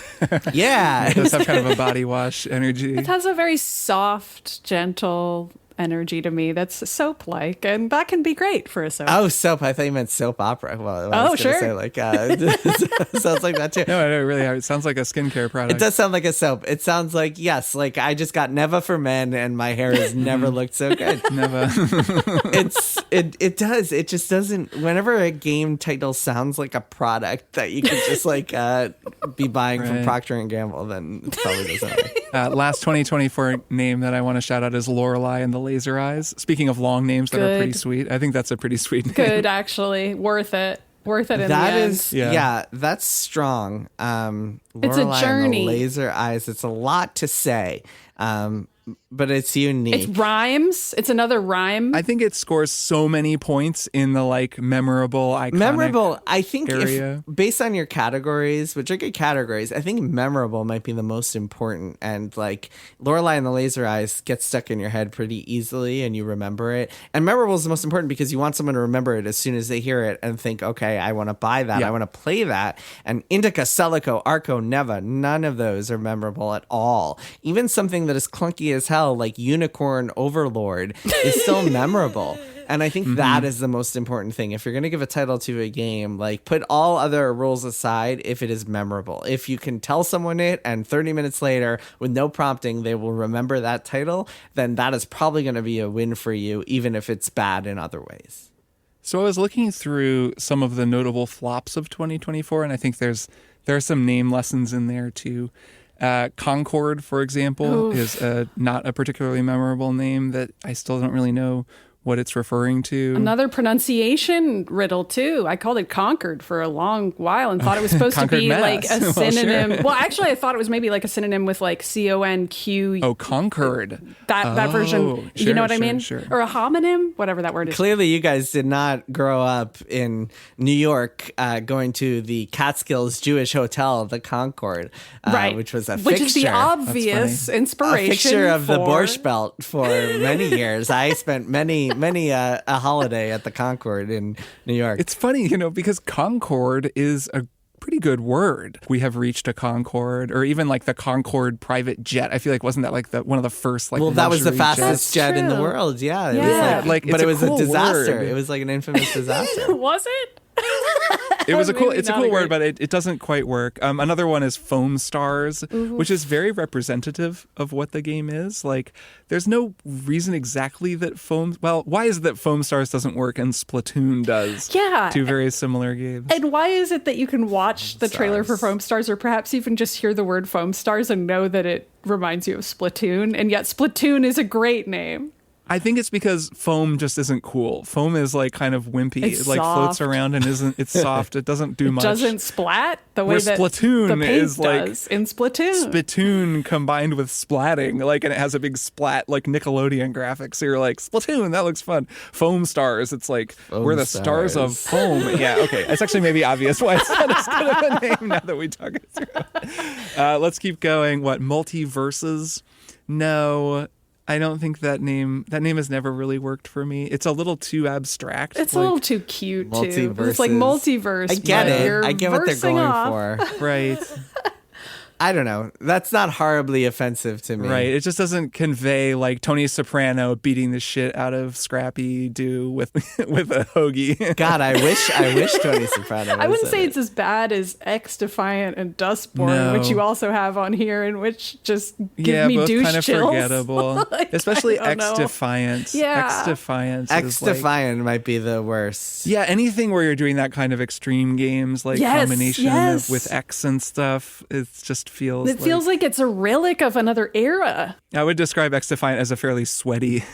yeah. It does have kind of a body wash energy. It has a very soft, gentle energy to me. That's soap-like, and that can be great for a soap. Oh, soap. I thought you meant soap opera. Well, I was sure. Say, like, sounds like that too. No, really. It sounds like a skincare product. It does sound like a soap. It sounds like, yes, like I just got Neva for men and my hair has never looked so good. Never. It does. It just doesn't. Whenever a game title sounds like a product that you could just like be buying from Procter and Gamble, then it probably doesn't work. Last 2024 name that I want to shout out is Lorelei and the Laser Eyes. Speaking of long names that are pretty sweet, I think that's a pretty sweet name. Good, actually. Worth it. Worth it in That the end. is, yeah, that's strong. It's a Lorelei journey. and the Laser Eyes. It's a lot to say, but it's unique. It rhymes. It's another rhyme. I think it scores so many points in the like memorable, iconic I think area. if based on your categories, which are good categories, I think memorable might be the most important. And like Lorelei and the Laser Eyes gets stuck in your head pretty easily and you remember it. And memorable is the most important because you want someone to remember it as soon as they hear it and think, okay, I want to buy that. I want to play that. And Indica, Celico, Arco, Neva, none of those are memorable at all. Even something that is clunky as hell, like Unicorn Overlord, is still memorable. And I think that is the most important thing. If you're going to give a title to a game, like put all other rules aside if it is memorable. If you can tell someone it and 30 minutes later with no prompting, they will remember that title, then that is probably going to be a win for you, even if it's bad in other ways. So I was looking through some of the notable flops of 2024, and I think there are some name lessons in there too. Concord, for example, is not a particularly memorable name that I still don't really know what it's referring to. Another pronunciation riddle, too. I called it Concord for a long while and thought it was supposed to be Mass. like a synonym. Well, sure. Well, actually, I thought it was maybe like a synonym with like CONQ. Oh, Concord. That version. Sure, you know what I sure, mean? sure. Or a homonym, whatever that word is. Clearly, you guys did not grow up in New York going to the Catskills Jewish Hotel, the Concord, right. which was a Which fixture. is the obvious inspiration. A fixture of the for- Borscht Belt for many years. I spent many a holiday at the Concord in New York. It's funny, because Concord is a pretty good word. We have reached a Concorde, or even like the Concorde private jet. I feel like wasn't that like one of the first like that was the luxury fastest jets? jet in the world. Yeah, it Yeah. was but it's it was cool a disaster. word. It was like an infamous disaster. Was it? It was Maybe it's a not cool a word, great- but it doesn't quite work. Another one is Foam Stars, which is very representative of what the game is. Like, there's no reason exactly that why is it that Foam Stars doesn't work and Splatoon does? Yeah. Two very similar games. And why is it that you can watch the trailer for Foam Stars, or perhaps even just hear the word Foam Stars and know that it reminds you of Splatoon, and yet Splatoon is a great name? I think it's because foam just isn't cool. Foam is like kind of wimpy. It's it like floats soft. around and it's soft. It doesn't do much. Doesn't splat the way Where that Splatoon the paint is like does in Splatoon. Splatoon combined with splatting, like, and it has a big splat, like Nickelodeon graphics. So you're like, Splatoon, that looks fun. Foam Stars, it's like we're the stars of foam. Yeah, okay. It's actually maybe obvious why it's not as good of a name now that we talk it through. Let's keep going. What, Multiverses? No. I don't think that name has never really worked for me. It's a little too abstract. It's a little too cute too. It's like multiverse. I get but it. you're I get what they're versing going off. for. Right. I don't know. That's not horribly offensive to me. Right. It just doesn't convey like Tony Soprano beating the shit out of Scrappy Doo with a hoagie. God, I wish Tony Soprano was I wouldn't in say it. it's as bad as X Defiant and Dustborn, No. which you also have on here, and which just give me both douche kind of chills. forgettable. Like, Especially I don't know. X Defiant. Yeah. X Defiant. X Defiant might be the worst. Yeah, anything where you're doing that kind of extreme games, like Yes, combination yes. with X and stuff, it just feels. It feels like it's a relic of another era. I would describe X Defiant as a fairly sweaty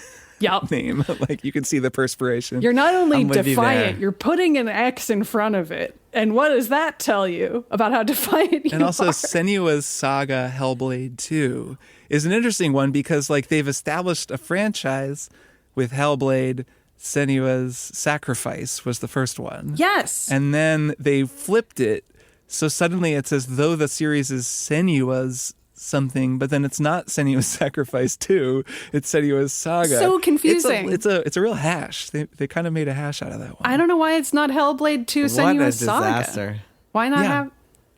Yep. name. Like you can see the perspiration. You're not only I'm with you defiant, there. you're putting an X in front of it. And what does that tell you about how defiant you And also are? Senua's Saga Hellblade 2 is an interesting one because like they've established a franchise with Hellblade. Senua's Sacrifice was the first one. Yes. And then they flipped it. So suddenly it's as though the series is Senua's something, but then it's not Senua's Sacrifice 2. It's Senua's Saga. So confusing. It's a real hash. They kind of made a hash out of that one. I don't know why it's not Hellblade 2 What a Senua's Saga. disaster. Why not Yeah. have...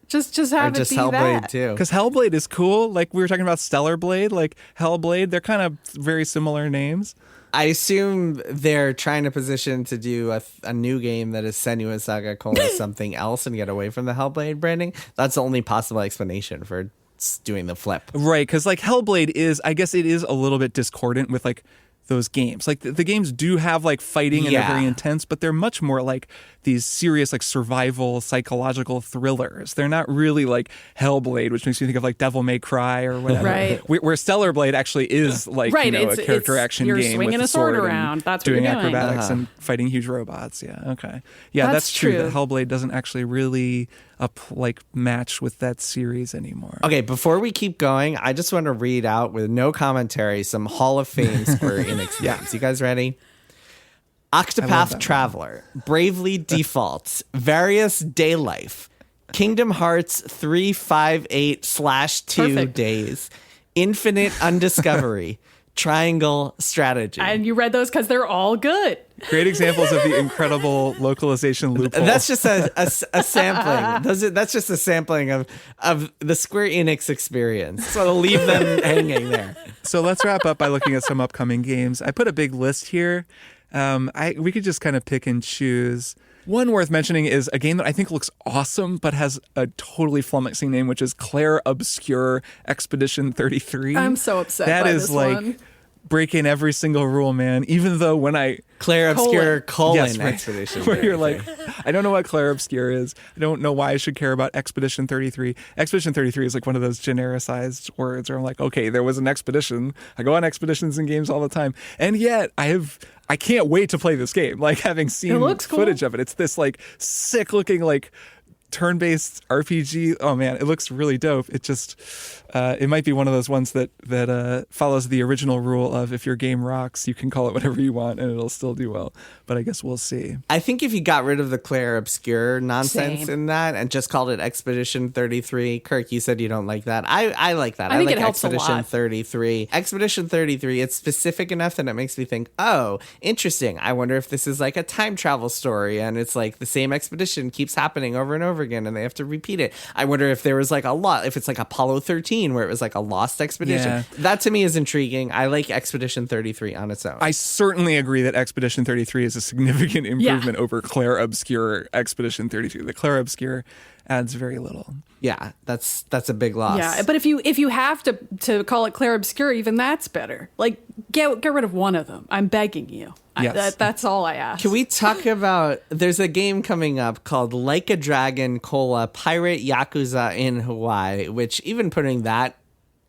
Just Or have just it be Hellblade that. too. Because Hellblade is cool. Like we were talking about Stellar Blade, like Hellblade, they're kind of very similar names. I assume they're trying to position to do a new game that is Senua's Saga : something else and get away from the Hellblade branding. That's the only possible explanation for doing the flip. Right, because like Hellblade is, I guess it is a little bit discordant with like those games. Like the games do have like fighting and they're very intense, but they're much more like these serious like survival psychological thrillers. They're not really like Hellblade, which makes me think of like Devil May Cry or whatever. Right. Where Stellar Blade actually is like a character action you're game swinging with a sword and around. That's doing what you're doing. acrobatics and fighting huge robots. Yeah. Okay. Yeah, that's true. That Hellblade doesn't actually really match with that series anymore. Okay, before we keep going, I just want to read out with no commentary some Hall of Fame Square Enix games. You guys ready? Octopath Traveler, Bravely Default, Various Day Life, Kingdom Hearts 358/2 Days, Infinite Undiscovery, Triangle Strategy. And you read those because they're all good. Great examples of the incredible localization loophole. That's just a sampling. That's just a sampling of the Square Enix experience. So I'll leave them hanging there. So let's wrap up by looking at some upcoming games. I put a big list here. We could just kind of pick and choose. One worth mentioning is a game that I think looks awesome, but has a totally flummoxing name, which is Claire Obscure Expedition 33. I'm so upset by this one. Breaking every single rule, man. Even though when I Claire Obscure yes, Expedition, where you're like, I don't know what Claire Obscure is. I don't know why I should care about Expedition 33. Expedition 33 is like one of those genericized words where I'm like, okay, there was an expedition. I go on expeditions in games all the time, and yet I can't wait to play this game. Like having seen footage of it, it's this like sick looking like turn-based RPG. Oh man, it looks really dope. It just it might be one of those ones that follows the original rule of if your game rocks, you can call it whatever you want and it'll still do well. But I guess we'll see. I think if you got rid of the Claire Obscure nonsense in that and just called it Expedition 33, Kirk, you said you don't like that. I like that. I think like it helps Expedition a lot. 33. Expedition 33, it's specific enough that it makes me think, oh, interesting. I wonder if this is like a time travel story and it's like the same expedition keeps happening over and over again and they have to repeat it. I wonder if there was like if it's like Apollo 13 where it was like a lost expedition. Yeah. That to me is intriguing. I like Expedition 33 on its own. I certainly agree that Expedition 33 is a significant improvement over Claire Obscure Expedition 32. The Claire Obscure adds very little. Yeah, that's a big loss. Yeah, but if you have to call it Claire Obscure, even that's better. Like get rid of one of them. I'm begging you. Yes. That's all I ask. Can we talk about, there's a game coming up called Like a Dragon, Pirate Yakuza in Hawaii, which even putting that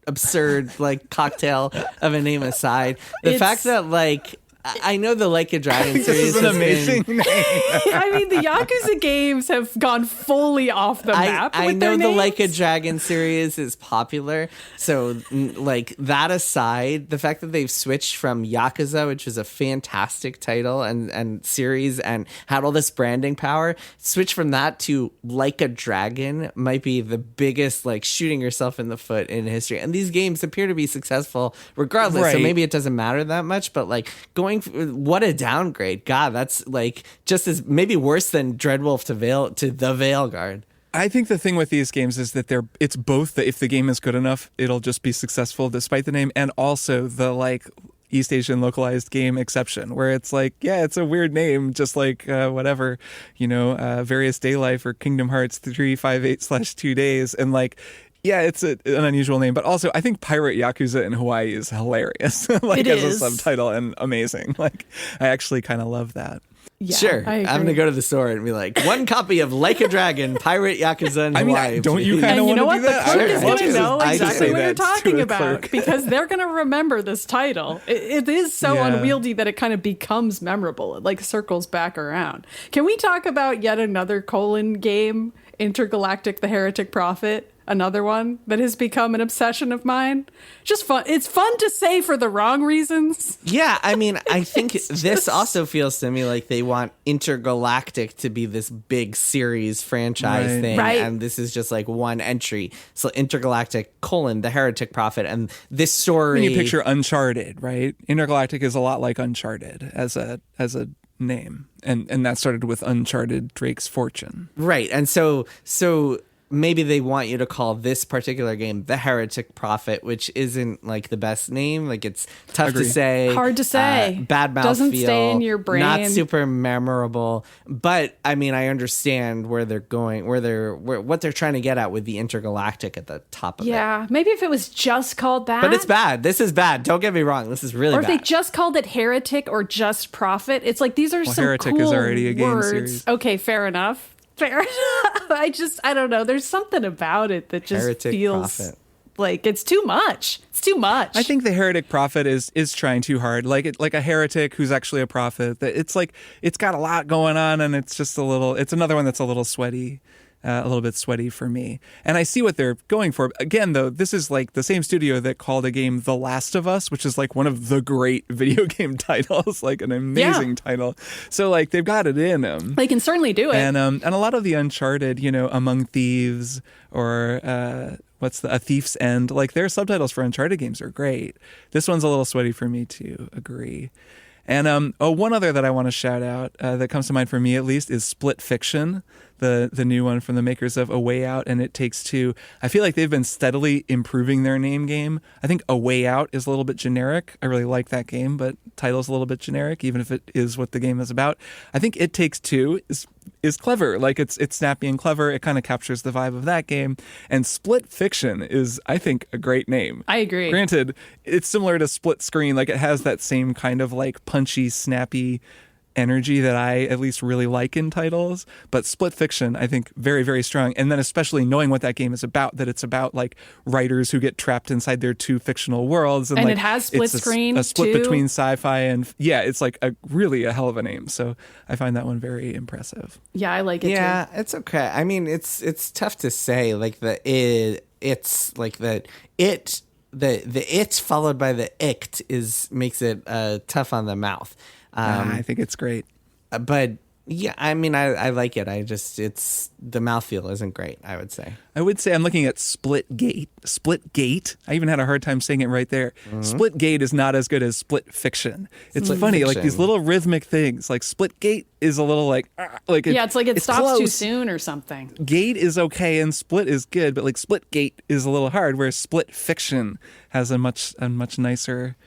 absurd like cocktail of a name aside, the fact that like, I know the Like a Dragon series This is an amazing name. I mean, the Yakuza games have gone fully off the map. I with know their the names. Like a Dragon series is popular. So, like, that aside, the fact that they've switched from Yakuza, which was a fantastic title and series and had all this branding power, switch from that to Like a Dragon might be the biggest, like, shooting yourself in the foot in history. And these games appear to be successful regardless. So Right. maybe it doesn't matter that much, but, like, what a downgrade. God, that's, like, just as maybe worse than Dreadwolf to the Veilguard. I think the thing with these games is that it's both that if the game is good enough, it'll just be successful despite the name, and also the like East Asian localized game exception, where it's like, yeah, it's a weird name, just like whatever, Various Day Life or Kingdom Hearts 358/2 Days, and like, yeah, it's an unusual name, but also I think Pirate Yakuza in Hawaii is hilarious, like as a subtitle and amazing. Like, I actually kind of love that. Yeah, sure. I'm going to go to the store and be like, one copy of Like a Dragon, Pirate Yakuza in Hawaii. Don't you please. kind of And you want know to what? do The that? clerk is going to know I exactly say what you're that to talking a about clerk. because they're going to remember this title. It is so Yeah. unwieldy that it kind of becomes memorable. It like circles back around. Can we talk about yet another colon game, Intergalactic: The Heretic Prophet? Another one that has become an obsession of mine. Just fun. It's fun to say for the wrong reasons. Yeah, I mean, I think this also feels to me like they want Intergalactic to be this big series franchise Right. thing. Right. And this is just like one entry. So Intergalactic: The Heretic Prophet. And this story. When you picture Uncharted, right? Intergalactic is a lot like Uncharted as a name, and that started with Uncharted: Drake's Fortune. Right. And so maybe they want you to call this particular game The Heretic Prophet, which isn't like the best name. Like it's tough to say. Hard to say. Bad mouthfeel. Doesn't stay in your brain. Not super memorable. But I mean, I understand where they're going, what they're trying to get at with the intergalactic at the top of it. Yeah, maybe if it was just called that. But it's bad. This is bad. Don't get me wrong. This is really or bad. Or if they just called it Heretic or just Prophet. It's like these are some Heretic cool is already a game words. series. Okay, fair enough. Fair enough. I don't know. There's something about it that just Heretic feels Prophet. like it's too much. It's too much. I think the heretic prophet is trying too hard. Like a heretic who's actually a prophet. It's like it's got a lot going on, and it's just it's another one that's a little sweaty. A little bit sweaty for me. And I see what they're going for. Again, though, this is like the same studio that called a game The Last of Us, which is like one of the great video game titles, like an amazing title. So like they've got it in them. They can certainly do it. And a lot of the Uncharted, Among Thieves or A Thief's End, like their subtitles for Uncharted games are great. This one's a little sweaty for me to agree. And one other that I want to shout out that comes to mind for me at least is Split Fiction, the new one from the makers of A Way Out and It Takes Two. I feel like they've been steadily improving their name game. I think A Way Out is a little bit generic. I really like that game, but title's a little bit generic, even if it is what the game is about. I think It Takes Two is clever. Like it's snappy and clever. It kind of captures the vibe of that game. And Split Fiction is, I think, a great name. I agree. Granted, it's similar to Split Screen. Like it has that same kind of like punchy, snappy energy that I at least really like in titles. But Split Fiction, I think, very, very strong. And then especially knowing what that game is about, that it's about like writers who get trapped inside their two fictional worlds. And like, it has split screen a split too. between sci-fi and it's like really a hell of a name. So I find that one very impressive. Yeah, I like it too. Yeah, it's okay. I mean, it's tough to say like the it followed by the ict makes it tough on the mouth. I think it's great. But yeah, I mean, I like it. It's the mouthfeel isn't great, I would say. I would say I'm looking at Split Gate. I even had a hard time saying it right there. Mm-hmm. Split Gate is not as good as Split Fiction. It's funny, like these little rhythmic things. Like Split Gate is a little like it's like it stops close. too soon or something. Gate is okay and Split is good, but like Split Gate is a little hard, whereas Split Fiction has a much nicer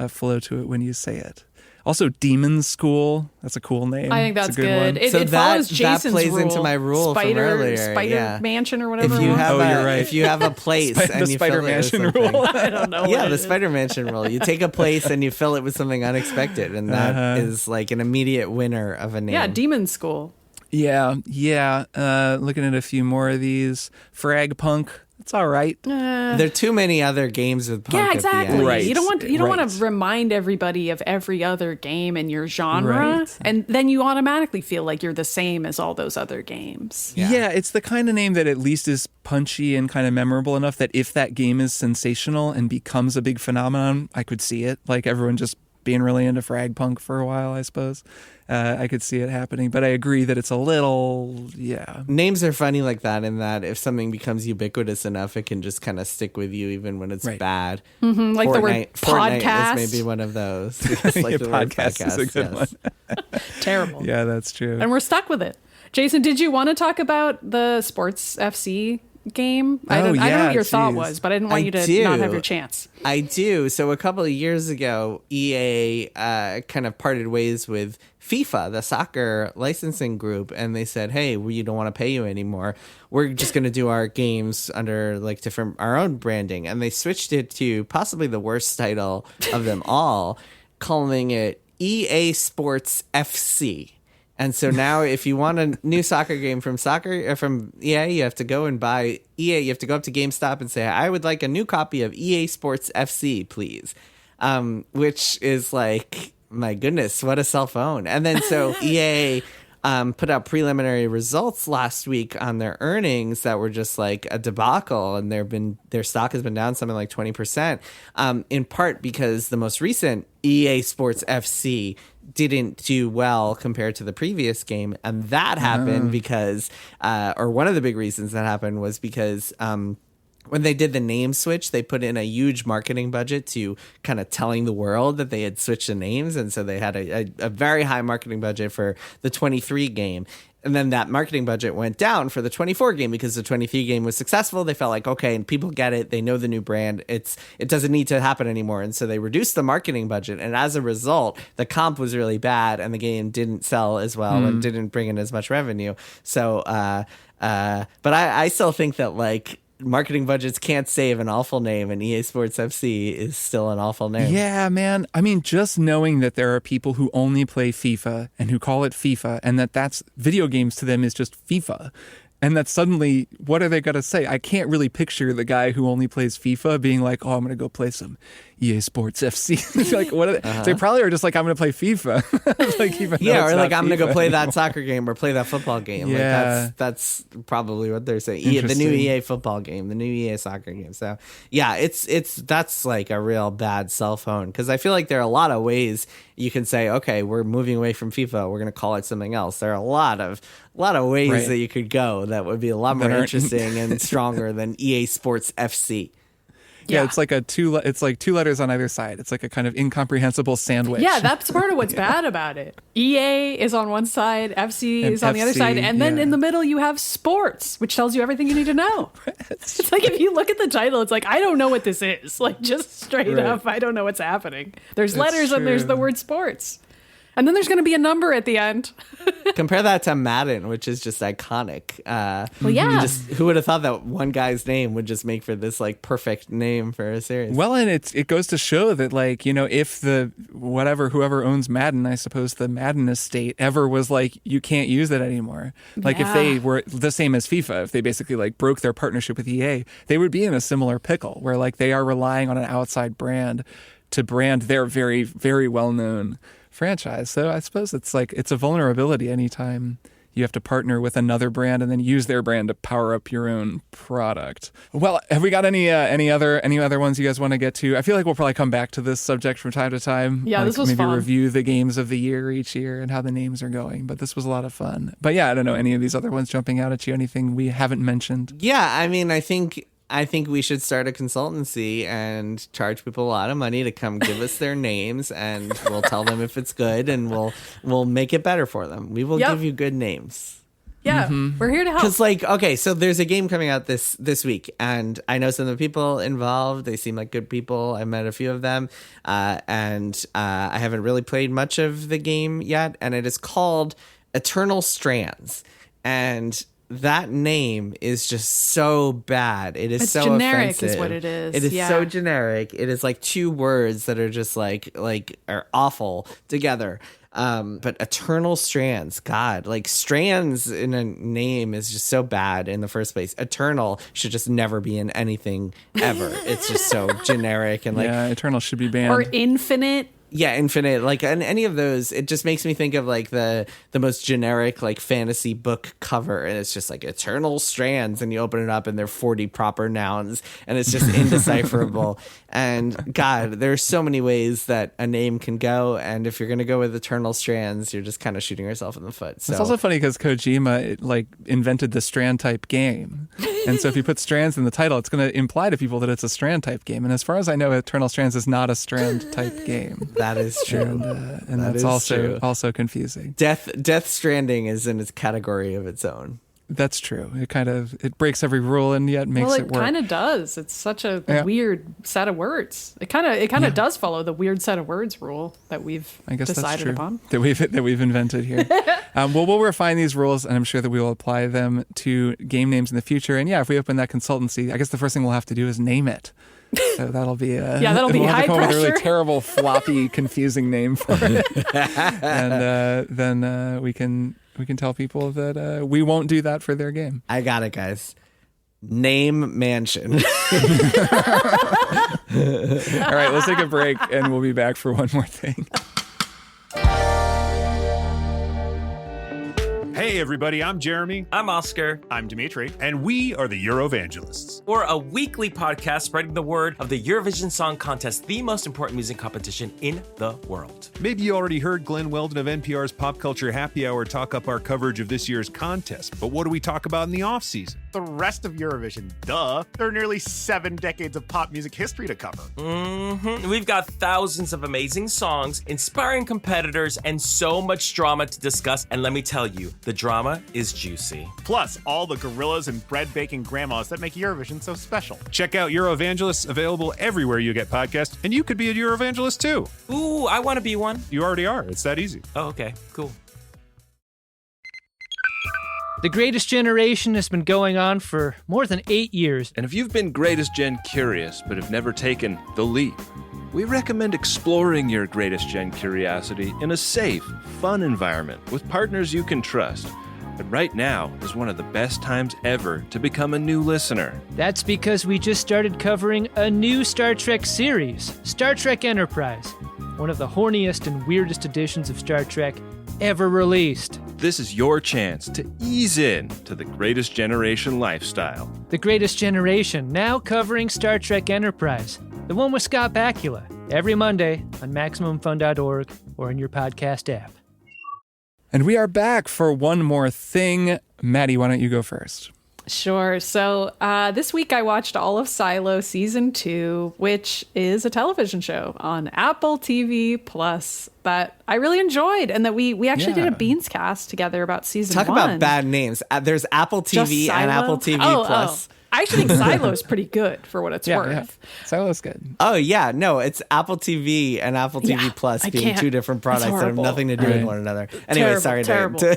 flow to it when you say it. Also, Demon School. That's a cool name. I think that's a good. It follows Jason's that plays rule. into my rule from earlier. Spider Mansion or whatever. If you have you're right. If you have a place and the you Spider fill it with Mansion something. rule. I don't know. Yeah, the Spider Mansion rule. You take a place and you fill it with something unexpected, and that is like an immediate winner of a name. Yeah, Demon School. Yeah. Looking at a few more of these. Frag Punk. It's all right. There are too many other games with punk. Yeah, exactly. At the end. Right. You don't want to remind everybody of every other game in your genre, Right. and then you automatically feel like you're the same as all those other games. Yeah, it's the kind of name that at least is punchy and kind of memorable enough that if that game is sensational and becomes a big phenomenon, I could see it. Like everyone just being really into frag punk for a while, I suppose. I could see it happening, but I agree that it's a little, Names are funny like that in that if something becomes ubiquitous enough, it can just kind of stick with you even when it's bad. Mm-hmm, like the word Fortnite podcast. is maybe one of those. It's like the word podcast is a good one. Terrible. Yeah, that's true. And we're stuck with it. Jason, did you want to talk about the Sports FC game? I don't know what your thought was, but I didn't want you to not have your chance. I do. So a couple of years ago, EA kind of parted ways with FIFA, the soccer licensing group, and they said, hey, we don't want to pay you anymore. We're just going to do our games under like our own branding. And they switched it to possibly the worst title of them all, calling it EA Sports FC. And so now if you want a new soccer game from EA, you have to go and buy EA. You have to go up to GameStop and say, I would like a new copy of EA Sports FC, please. Which is like, my goodness, what a cell phone. And then so EA put out preliminary results last week on their earnings that were just like a debacle, and their stock has been down something like 20%, in part because the most recent EA Sports FC didn't do well compared to the previous game, and that happened because or one of the big reasons that happened was because when they did the name switch, they put in a huge marketing budget to kind of telling the world that they had switched the names. And so they had a very high marketing budget for the 23 game. And then that marketing budget went down for the 24 game because the 23 game was successful. They felt like, okay, and people get it. They know the new brand. It doesn't need to happen anymore. And so they reduced the marketing budget. And as a result, the comp was really bad and the game didn't sell as well and didn't bring in as much revenue. So, but I still think that like marketing budgets can't save an awful name, and EA Sports FC is still an awful name. Yeah, man. I mean, just knowing that there are people who only play FIFA and who call it FIFA, and that's video games to them is just FIFA. And that suddenly, what are they going to say? I can't really picture the guy who only plays FIFA being like, oh, I'm going to go play some EA Sports FC. Like, what are they? They probably are just like, I'm going to play FIFA. Like, or like, I'm going to go play that soccer game or play that football game. Yeah. Like, that's probably what they're saying. The new EA football game, the new EA soccer game. So, yeah, that's like a real bad cell phone. Because I feel like there are a lot of ways you can say, okay, we're moving away from FIFA. We're going to call it something else. There are a lot of ways that you could go that would be a lot more interesting and stronger than EA Sports FC. Yeah, it's like it's like two letters on either side. It's like a kind of incomprehensible sandwich. Yeah, that's part of what's bad about it. EA is on one side, FC is on the other side, and then in the middle you have sports, which tells you everything you need to know. It's like if you look at the title, it's like, I don't know what this is. Like, just straight up, I don't know what's happening. There's letters and there's the word sports. And then there's going to be a number at the end. Compare that to Madden, which is just iconic. Well, yeah. Who would have thought that one guy's name would just make for this like perfect name for a series? Well, and it goes to show that, like, you know, if whoever owns Madden, I suppose the Madden estate ever was like, you can't use it anymore. Like, if they were the same as FIFA, if they basically like broke their partnership with EA, they would be in a similar pickle where like they are relying on an outside brand to brand their very, very well-known franchise. So I suppose it's a vulnerability anytime you have to partner with another brand and then use their brand to power up your own product. Well, have we got any other ones you guys want to get to? I feel like we'll probably come back to this subject from time to time. Yeah, like this was maybe fun. Review the games of the year each year and how the names are going. But this was a lot of fun. But yeah, I don't know any of these other ones jumping out at you. Anything we haven't mentioned? Yeah, I mean, I think we should start a consultancy and charge people a lot of money to come give us their names, and we'll tell them if it's good, and we'll make it better for them. We will give you good names. Yeah, we're here to help. Because, like, okay, so there's a game coming out this week, and I know some of the people involved. They seem like good people. I met a few of them, and I haven't really played much of the game yet, and it is called Eternal Strands, and that name is just so bad. It is so generic offensive. Is what it is. It is so generic. It is like two words that are just like are awful together. But Eternal Strands, God, like strands in a name is just so bad in the first place. Eternal should just never be in anything ever. It's just so generic and like Eternal should be banned. Or infinite. Yeah, infinite, like, and any of those, it just makes me think of like the most generic like fantasy book cover, and it's just like Eternal Strands, and you open it up and they're 40 proper nouns, and it's just indecipherable. And God, there's so many ways that a name can go, and if you're gonna go with Eternal Strands, you're just kind of shooting yourself in the foot. So it's also funny because Kojima like invented the strand type game, and so if you put strands in the title, it's going to imply to people that it's a strand type game. And as far as I know, Eternal Strands is not a strand type game. That is true, and that's also confusing. Death Stranding is in its category of its own. That's true. It breaks every rule and yet makes it work. Well, it kind of does. It's such a weird set of words. It kind of does follow the weird set of words rule that we've decided upon. That we've invented here. We'll refine these rules, and I'm sure that we will apply them to game names in the future. And yeah, if we open that consultancy, I guess the first thing we'll have to do is name it. So that'll be that'll be high pressure. With a really terrible, floppy, confusing name for it, and then we can tell people that we won't do that for their game. I got it, guys. Name Mansion. All right, let's take a break, and we'll be back for one more thing. Hey everybody, I'm Jeremy. I'm Oscar. I'm Dimitri. And we are the Eurovangelists. We're a weekly podcast spreading the word of the Eurovision Song Contest, the most important music competition in the world. Maybe you already heard Glenn Weldon of NPR's Pop Culture Happy Hour talk up our coverage of this year's contest, but what do we talk about in the off-season? the rest of Eurovision. Duh. There are nearly 7 decades of pop music history to cover. We've got thousands of amazing songs, inspiring competitors, and so much drama to discuss. And let me tell you, the drama is juicy. Plus, all the gorillas and bread-baking grandmas that make Eurovision so special. Check out Eurovangelists, available everywhere you get podcasts, and you could be a Eurovangelist too. Ooh, I want to be one. You already are. It's that easy. Oh, okay, cool. The Greatest Generation has been going on for more than 8 years. And if you've been Greatest Gen curious but have never taken the leap, we recommend exploring your Greatest Gen curiosity in a safe, fun environment with partners you can trust. And right now is one of the best times ever to become a new listener. That's because we just started covering a new Star Trek series, Star Trek Enterprise, one of the horniest and weirdest editions of Star Trek ever released. This is your chance to ease in to the Greatest Generation lifestyle. The Greatest Generation, now covering Star Trek Enterprise, the one with Scott Bakula, every Monday on MaximumFun.org or in your podcast app. And we are back for one more thing. Maddy, why don't you go first? Sure. So this week I watched all of Silo Season 2, which is a television show on Apple TV Plus that I really enjoyed, and that we actually did a Beans cast together about Season 1. Talk about bad names. There's Apple TV and Apple TV Plus. I actually think Silo's pretty good for what it's worth. Yeah. Silo's good. Oh, yeah. No, it's Apple TV and Apple TV Plus being two different products that have nothing to do with one another. Anyway, sorry to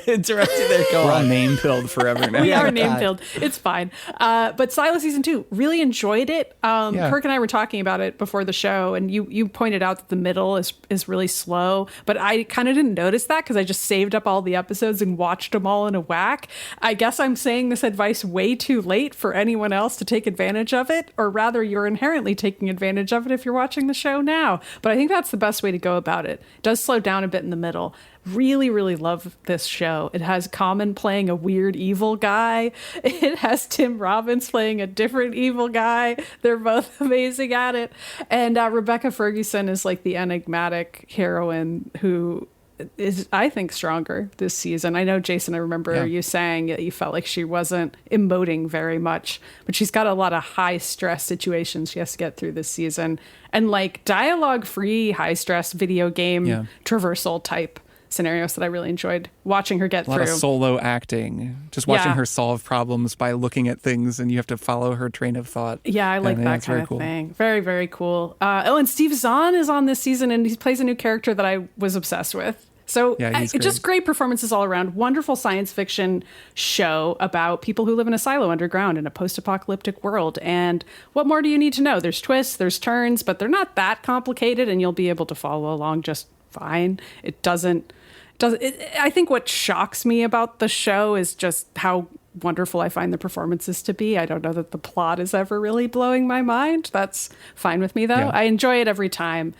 interrupt you there. Go We're on. all name-pilled forever now. We are name-pilled. It's fine. But Silo Season 2, really enjoyed it. Kirk and I were talking about it before the show, and you pointed out that the middle is really slow. But I kind of didn't notice that because I just saved up all the episodes and watched them all in a whack. I guess I'm saying this advice way too late for anyone else to take advantage of it, or rather you're inherently taking advantage of it if you're watching the show now. But I think that's the best way to go about it. It does slow down a bit in the middle. Really, really love this show. It has Common playing a weird evil guy. It has Tim Robbins playing a different evil guy. They're both amazing at it. And Rebecca Ferguson is like the enigmatic heroine who is, I think, stronger this season. I know, Jason, I remember you saying that you felt like she wasn't emoting very much, but she's got a lot of high stress situations she has to get through this season, and like dialogue free high stress video game traversal type scenarios that I really enjoyed watching her get through. A lot of solo acting, just watching her solve problems by looking at things, and you have to follow her train of thought. Yeah, I like that kind of thing. Very, very cool. And Steve Zahn is on this season, and he plays a new character that I was obsessed with. So just great performances all around. Wonderful science fiction show about people who live in a silo underground in a post-apocalyptic world. And what more do you need to know? There's twists, there's turns, but they're not that complicated, and you'll be able to follow along just fine. I think what shocks me about the show is just how wonderful I find the performances to be. I don't know that the plot is ever really blowing my mind. That's fine with me, though. Yeah. I enjoy it every time.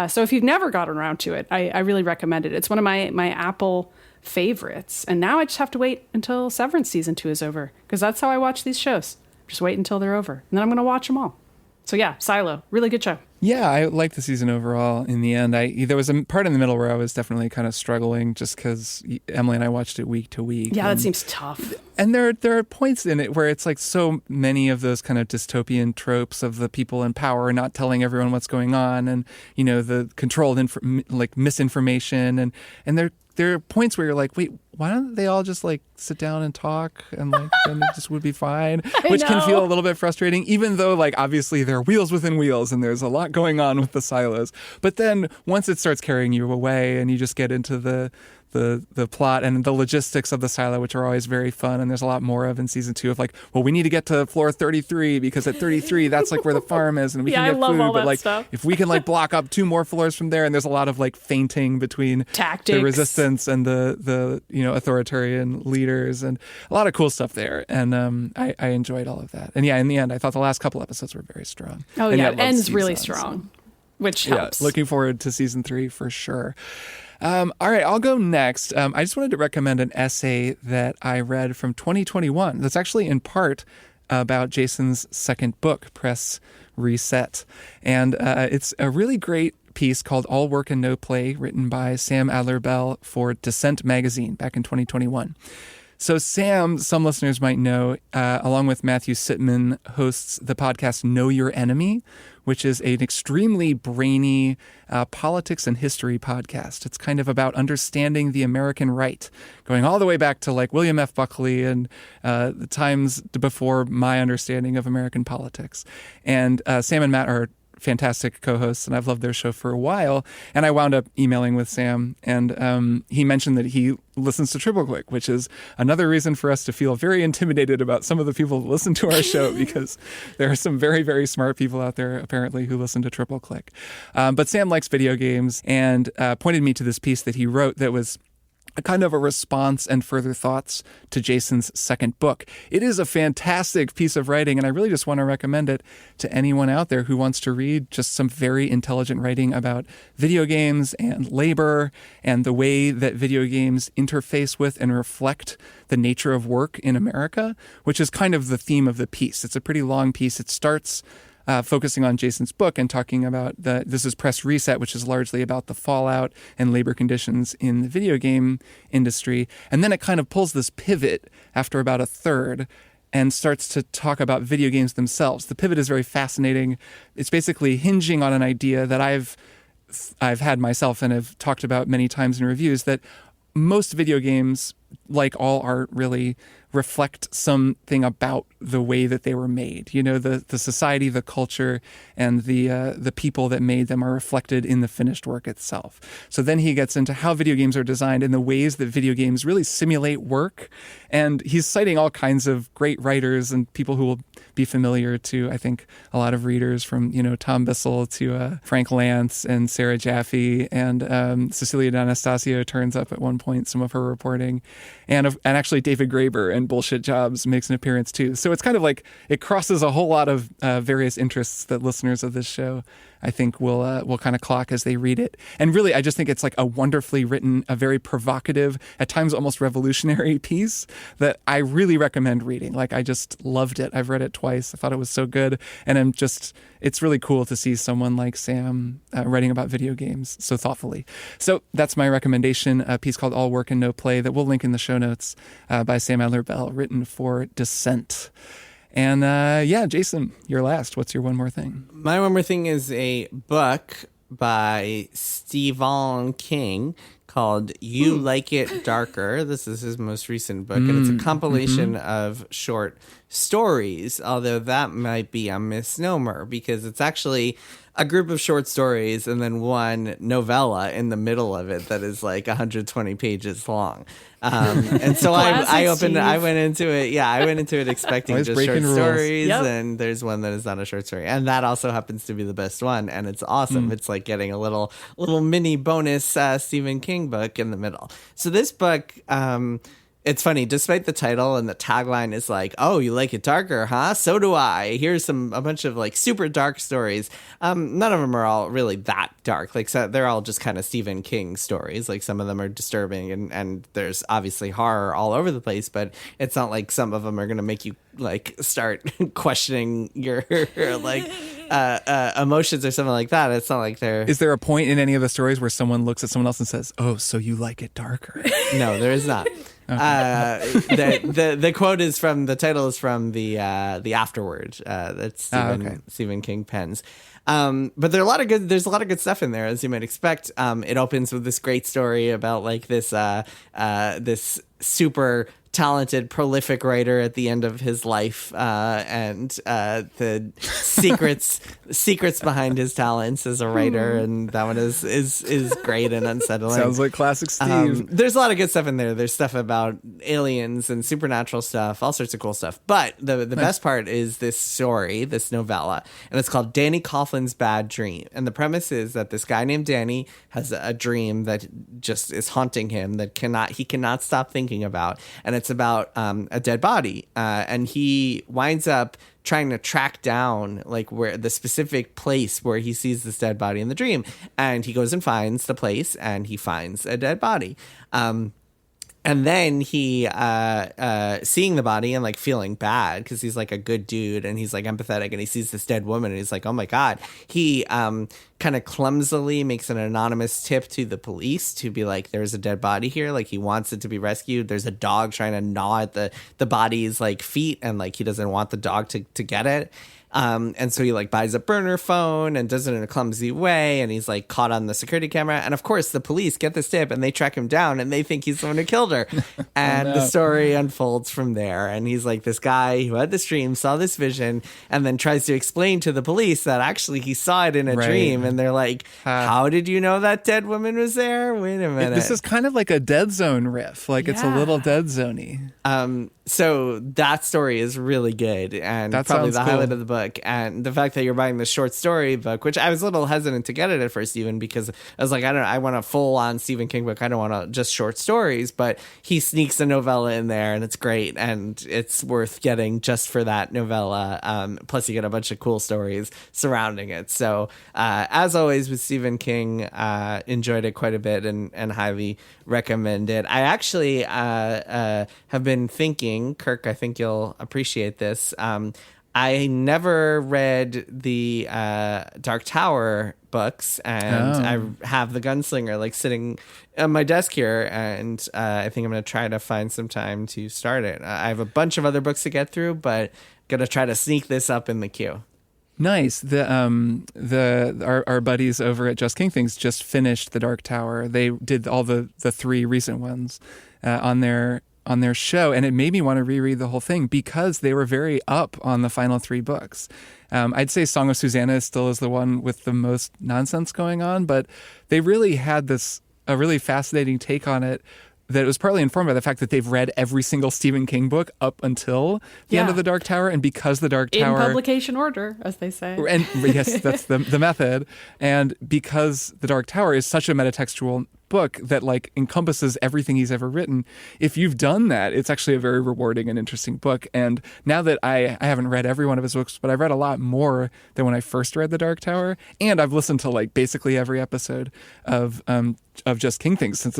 So if you've never gotten around to it, I really recommend it. It's one of my Apple favorites. And now I just have to wait until Severance Season 2 is over, because that's how I watch these shows. Just wait until they're over, and then I'm going to watch them all. So yeah, Silo, really good show. Yeah, I liked the season overall in the end. There was a part in the middle where I was definitely kind of struggling just because Emily and I watched it week to week. Yeah, that seems tough. And there are points in it where it's like so many of those kind of dystopian tropes of the people in power not telling everyone what's going on, and, you know, the controlled misinformation. And there are points where you're like, wait, why don't they all just like sit down and talk, and like then it just would be fine, which can feel a little bit frustrating, even though like obviously there are wheels within wheels and there's a lot going on with the silos. But then once it starts carrying you away and you just get into the plot and the logistics of the silo, which are always very fun, and there's a lot more of in season 2 of like, well, we need to get to floor 33 because at 33 that's like where the farm is, and we can get food, but like stuff. If we can like block up 2 more floors from there, and there's a lot of like feinting between tactics, the resistance and the you know, authoritarian leaders, and a lot of cool stuff there. And I enjoyed all of that. And yeah, in the end I thought the last couple episodes were very strong. Oh and it ends really strong, which helps. Yeah, looking forward to season 3 for sure. All right, I'll go next. I just wanted to recommend an essay that I read from 2021 that's actually in part about Jason's second book, Press Reset. And it's a really great piece called All Work and No Play, written by Sam Adler-Bell for Dissent magazine back in 2021. So Sam, some listeners might know, along with Matthew Sitman, hosts the podcast Know Your Enemy, which is an extremely brainy politics and history podcast. It's kind of about understanding the American right, going all the way back to like William F. Buckley and the times before my understanding of American politics. And Sam and Matt are fantastic co-hosts, and I've loved their show for a while. And I wound up emailing with Sam, and he mentioned that he listens to Triple Click, which is another reason for us to feel very intimidated about some of the people that listen to our show, because there are some very, very smart people out there apparently who listen to Triple Click. But Sam likes video games and pointed me to this piece that he wrote that was a kind of a response and further thoughts to Jason's second book. It is a fantastic piece of writing, and I really just want to recommend it to anyone out there who wants to read just some very intelligent writing about video games and labor and the way that video games interface with and reflect the nature of work in America, which is kind of the theme of the piece. It's a pretty long piece. It starts focusing on Jason's book and talking about this is Press Reset, which is largely about the fallout and labor conditions in the video game industry. And then it kind of pulls this pivot after about a third and starts to talk about video games themselves. The pivot is very fascinating. It's basically hinging on an idea that I've had myself and have talked about many times in reviews, that most video games, like all art, really reflect something about the way that they were made. You know, the society, the culture, and the people that made them are reflected in the finished work itself. So then he gets into how video games are designed and the ways that video games really simulate work. And he's citing all kinds of great writers and people who will be familiar to, I think, a lot of readers, from, you know, Tom Bissell to Frank Lance and Sarah Jaffe, and Cecilia D'Anastasio turns up at one point, some of her reporting, and actually David Graeber and Bullshit Jobs makes an appearance too. So it's kind of like it crosses a whole lot of various interests that listeners of this show, I think, will kind of clock as they read it. And really, I just think it's like a wonderfully written, a very provocative, at times almost revolutionary piece that I really recommend reading. Like, I just loved it. I've read it twice. I thought it was so good. And it's really cool to see someone like Sam writing about video games so thoughtfully. So that's my recommendation, a piece called All Work and No Play that we'll link in the show notes by Sam Adler-Bell, written for Dissent. And Jason, you're last. What's your one more thing? My one more thing is a book by Stephen King called You Like It Darker. This is his most recent book, and it's a compilation of short stories, although that might be a misnomer because it's actually a group of short stories and then one novella in the middle of it that is like 120 pages long. And so I went into it expecting Always just breaking short rules. stories, Yep. and there's one that is not a short story, and that also happens to be the best one, and it's awesome. It's like getting a little mini bonus Stephen King book in the middle. So this book, it's funny, despite the title and the tagline is like, oh, you like it darker, huh? So do I. Here's a bunch of like super dark stories. None of them are all really that dark. Like, so they're all just kind of Stephen King stories. Like, some of them are disturbing and there's obviously horror all over the place, but it's not like some of them are going to make you like start questioning your like emotions or something like that. It's not like they're... Is there a point in any of the stories where someone looks at someone else and says, "Oh, so you like it darker"? No, there is not. The quote is from, the title is from the afterword that Stephen King pens. But there's a lot of good stuff in there, as you might expect. It opens with this great story about like this super talented, prolific writer at the end of his life, and the secrets behind his talents as a writer, and that one is great and unsettling. Sounds like classic Steve. There's a lot of good stuff in there. There's stuff about aliens and supernatural stuff, all sorts of cool stuff. But the best part is this story, this novella, and it's called Danny Coughlin's Bad Dream. And the premise is that this guy named Danny has a dream that just is haunting him, that he cannot stop thinking about, and it's about a dead body, and he winds up trying to track down like where the specific place where he sees this dead body in the dream, and he goes and finds the place, and he finds a dead body. And then he, seeing the body and like feeling bad because he's like a good dude and he's like empathetic, and he sees this dead woman and he's like, oh my God. He kind of clumsily makes an anonymous tip to the police to be like, there's a dead body here. Like, he wants it to be rescued. There's a dog trying to gnaw at the body's like feet, and like he doesn't want the dog to get it. And so he like buys a burner phone and does it in a clumsy way, and he's like caught on the security camera. And of course the police get this tip and they track him down and they think he's the one who killed her. And the story unfolds from there. And he's like this guy who had this dream, saw this vision, and then tries to explain to the police that actually he saw it in a dream. And they're like, how did you know that dead woman was there? Wait a minute. This is kind of like a Dead Zone riff. Like it's a little Dead Zone-y. So that story is really good, and that probably the cool. highlight of the book. And the fact that you're buying the short story book, which I was a little hesitant to get it at first, even because I was like, I want a full-on Stephen King book. I don't want just short stories, but he sneaks a novella in there, and it's great, and it's worth getting just for that novella. Plus, you get a bunch of cool stories surrounding it. So, as always with Stephen King, enjoyed it quite a bit and highly recommend it. I actually have been thinking, Kirk, I think you'll appreciate this. I never read the Dark Tower books, and I have the Gunslinger like sitting on my desk here, and I think I'm going to try to find some time to start it. I have a bunch of other books to get through, but going to try to sneak this up in the queue. Nice. Our buddies over at Just King Things just finished the Dark Tower. They did all the 3 recent ones on their show, and it made me want to reread the whole thing because they were very up on the final 3 books. I'd say Song of Susanna still is the one with the most nonsense going on, but they really had a really fascinating take on it that was partly informed by the fact that they've read every single Stephen King book up until the end of the Dark Tower, and because the Dark Tower... In publication order, as they say. And yes, that's the method. And because the Dark Tower is such a metatextual book that like encompasses everything he's ever written, if you've done that, it's actually a very rewarding and interesting book. And now that I haven't read every one of his books, but I've read a lot more than when I first read the Dark Tower, and I've listened to like basically every episode of Just King Things, since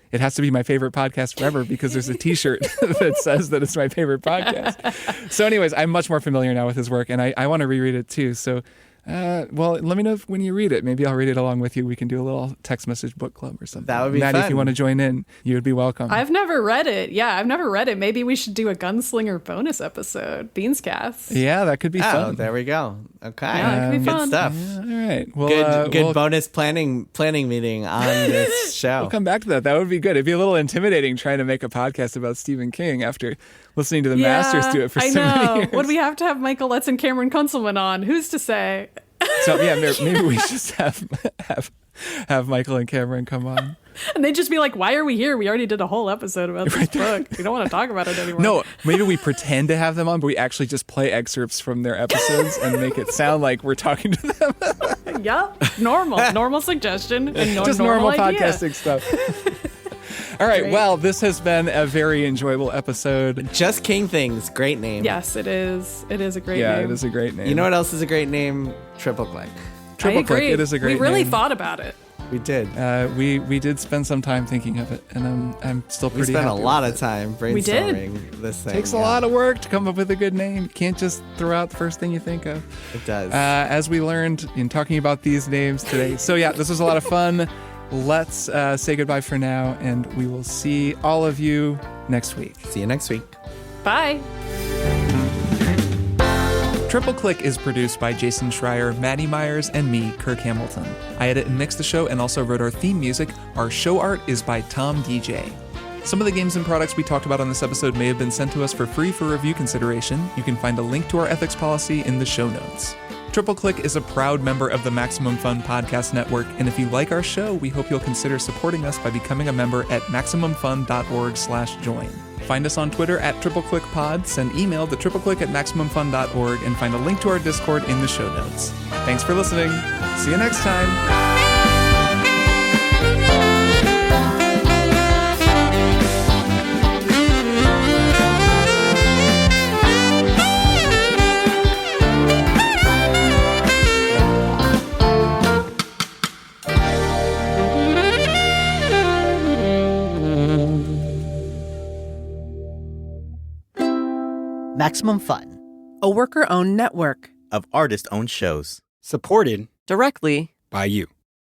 it has to be my favorite podcast forever because there's a t-shirt that says that it's my favorite podcast. So anyways, I'm much more familiar now with his work, and I want to reread it too. So well, let me know when you read it. Maybe I'll read it along with you. We can do a little text message book club or something. That would be Maddy, fun. if you want to join in, you would be welcome. I've never read it. Yeah, I've never read it. Maybe we should do a Gunslinger bonus episode. Beanscast. Yeah, that could be fun. Oh, there we go. Okay. Yeah, it could be fun. Good stuff. Yeah, all right. Well, Good bonus planning meeting on this show. We'll come back to that. That would be good. It'd be a little intimidating trying to make a podcast about Stephen King after listening to the Masters do it for so many years. Would we have to have Michael Letts and Cameron Kunzelman on? Who's to say? So yeah, maybe we just have Michael and Cameron come on. And they'd just be like, why are we here? We already did a whole episode about this book. We don't want to talk about it anymore. No, maybe we pretend to have them on, but we actually just play excerpts from their episodes and make it sound like we're talking to them. Yep. Normal suggestion. And just normal podcasting stuff. All right. Great. Well, this has been a very enjoyable episode. Just King Things. Great name. Yes, it is. It is a great Yeah, name. it is a great name. You know what else is a great name? Triple Click. Triple I agree. Click. It is a great name. We really thought about it. We did. We did spend some time thinking of it, and I'm still We pretty spent a happy lot with of time We did. brainstorming this thing. it. Takes a lot of work to come up with a good name. You can't just throw out the first thing you think of. It does. As we learned in talking about these names today. So yeah, this was a lot of fun. Let's say goodbye for now, and we will see all of you next week. See you next week. Bye. Triple Click is produced by Jason Schreier, Maddy Myers, and me, Kirk Hamilton. I edit and mix the show and also wrote our theme music. Our show art is by Tom DJ. Some of the games and products we talked about on this episode may have been sent to us for free for review consideration. You can find a link to our ethics policy in the show notes. Triple Click is a proud member of the Maximum Fun Podcast Network, and if you like our show, we hope you'll consider supporting us by becoming a member at MaximumFun.org/join. Find us on Twitter at TripleClickPod, send email to tripleclick@MaximumFun.org, and find a link to our Discord in the show notes. Thanks for listening. See you next time. Maximum Fun, a worker-owned network of artist-owned shows. Supported directly IU.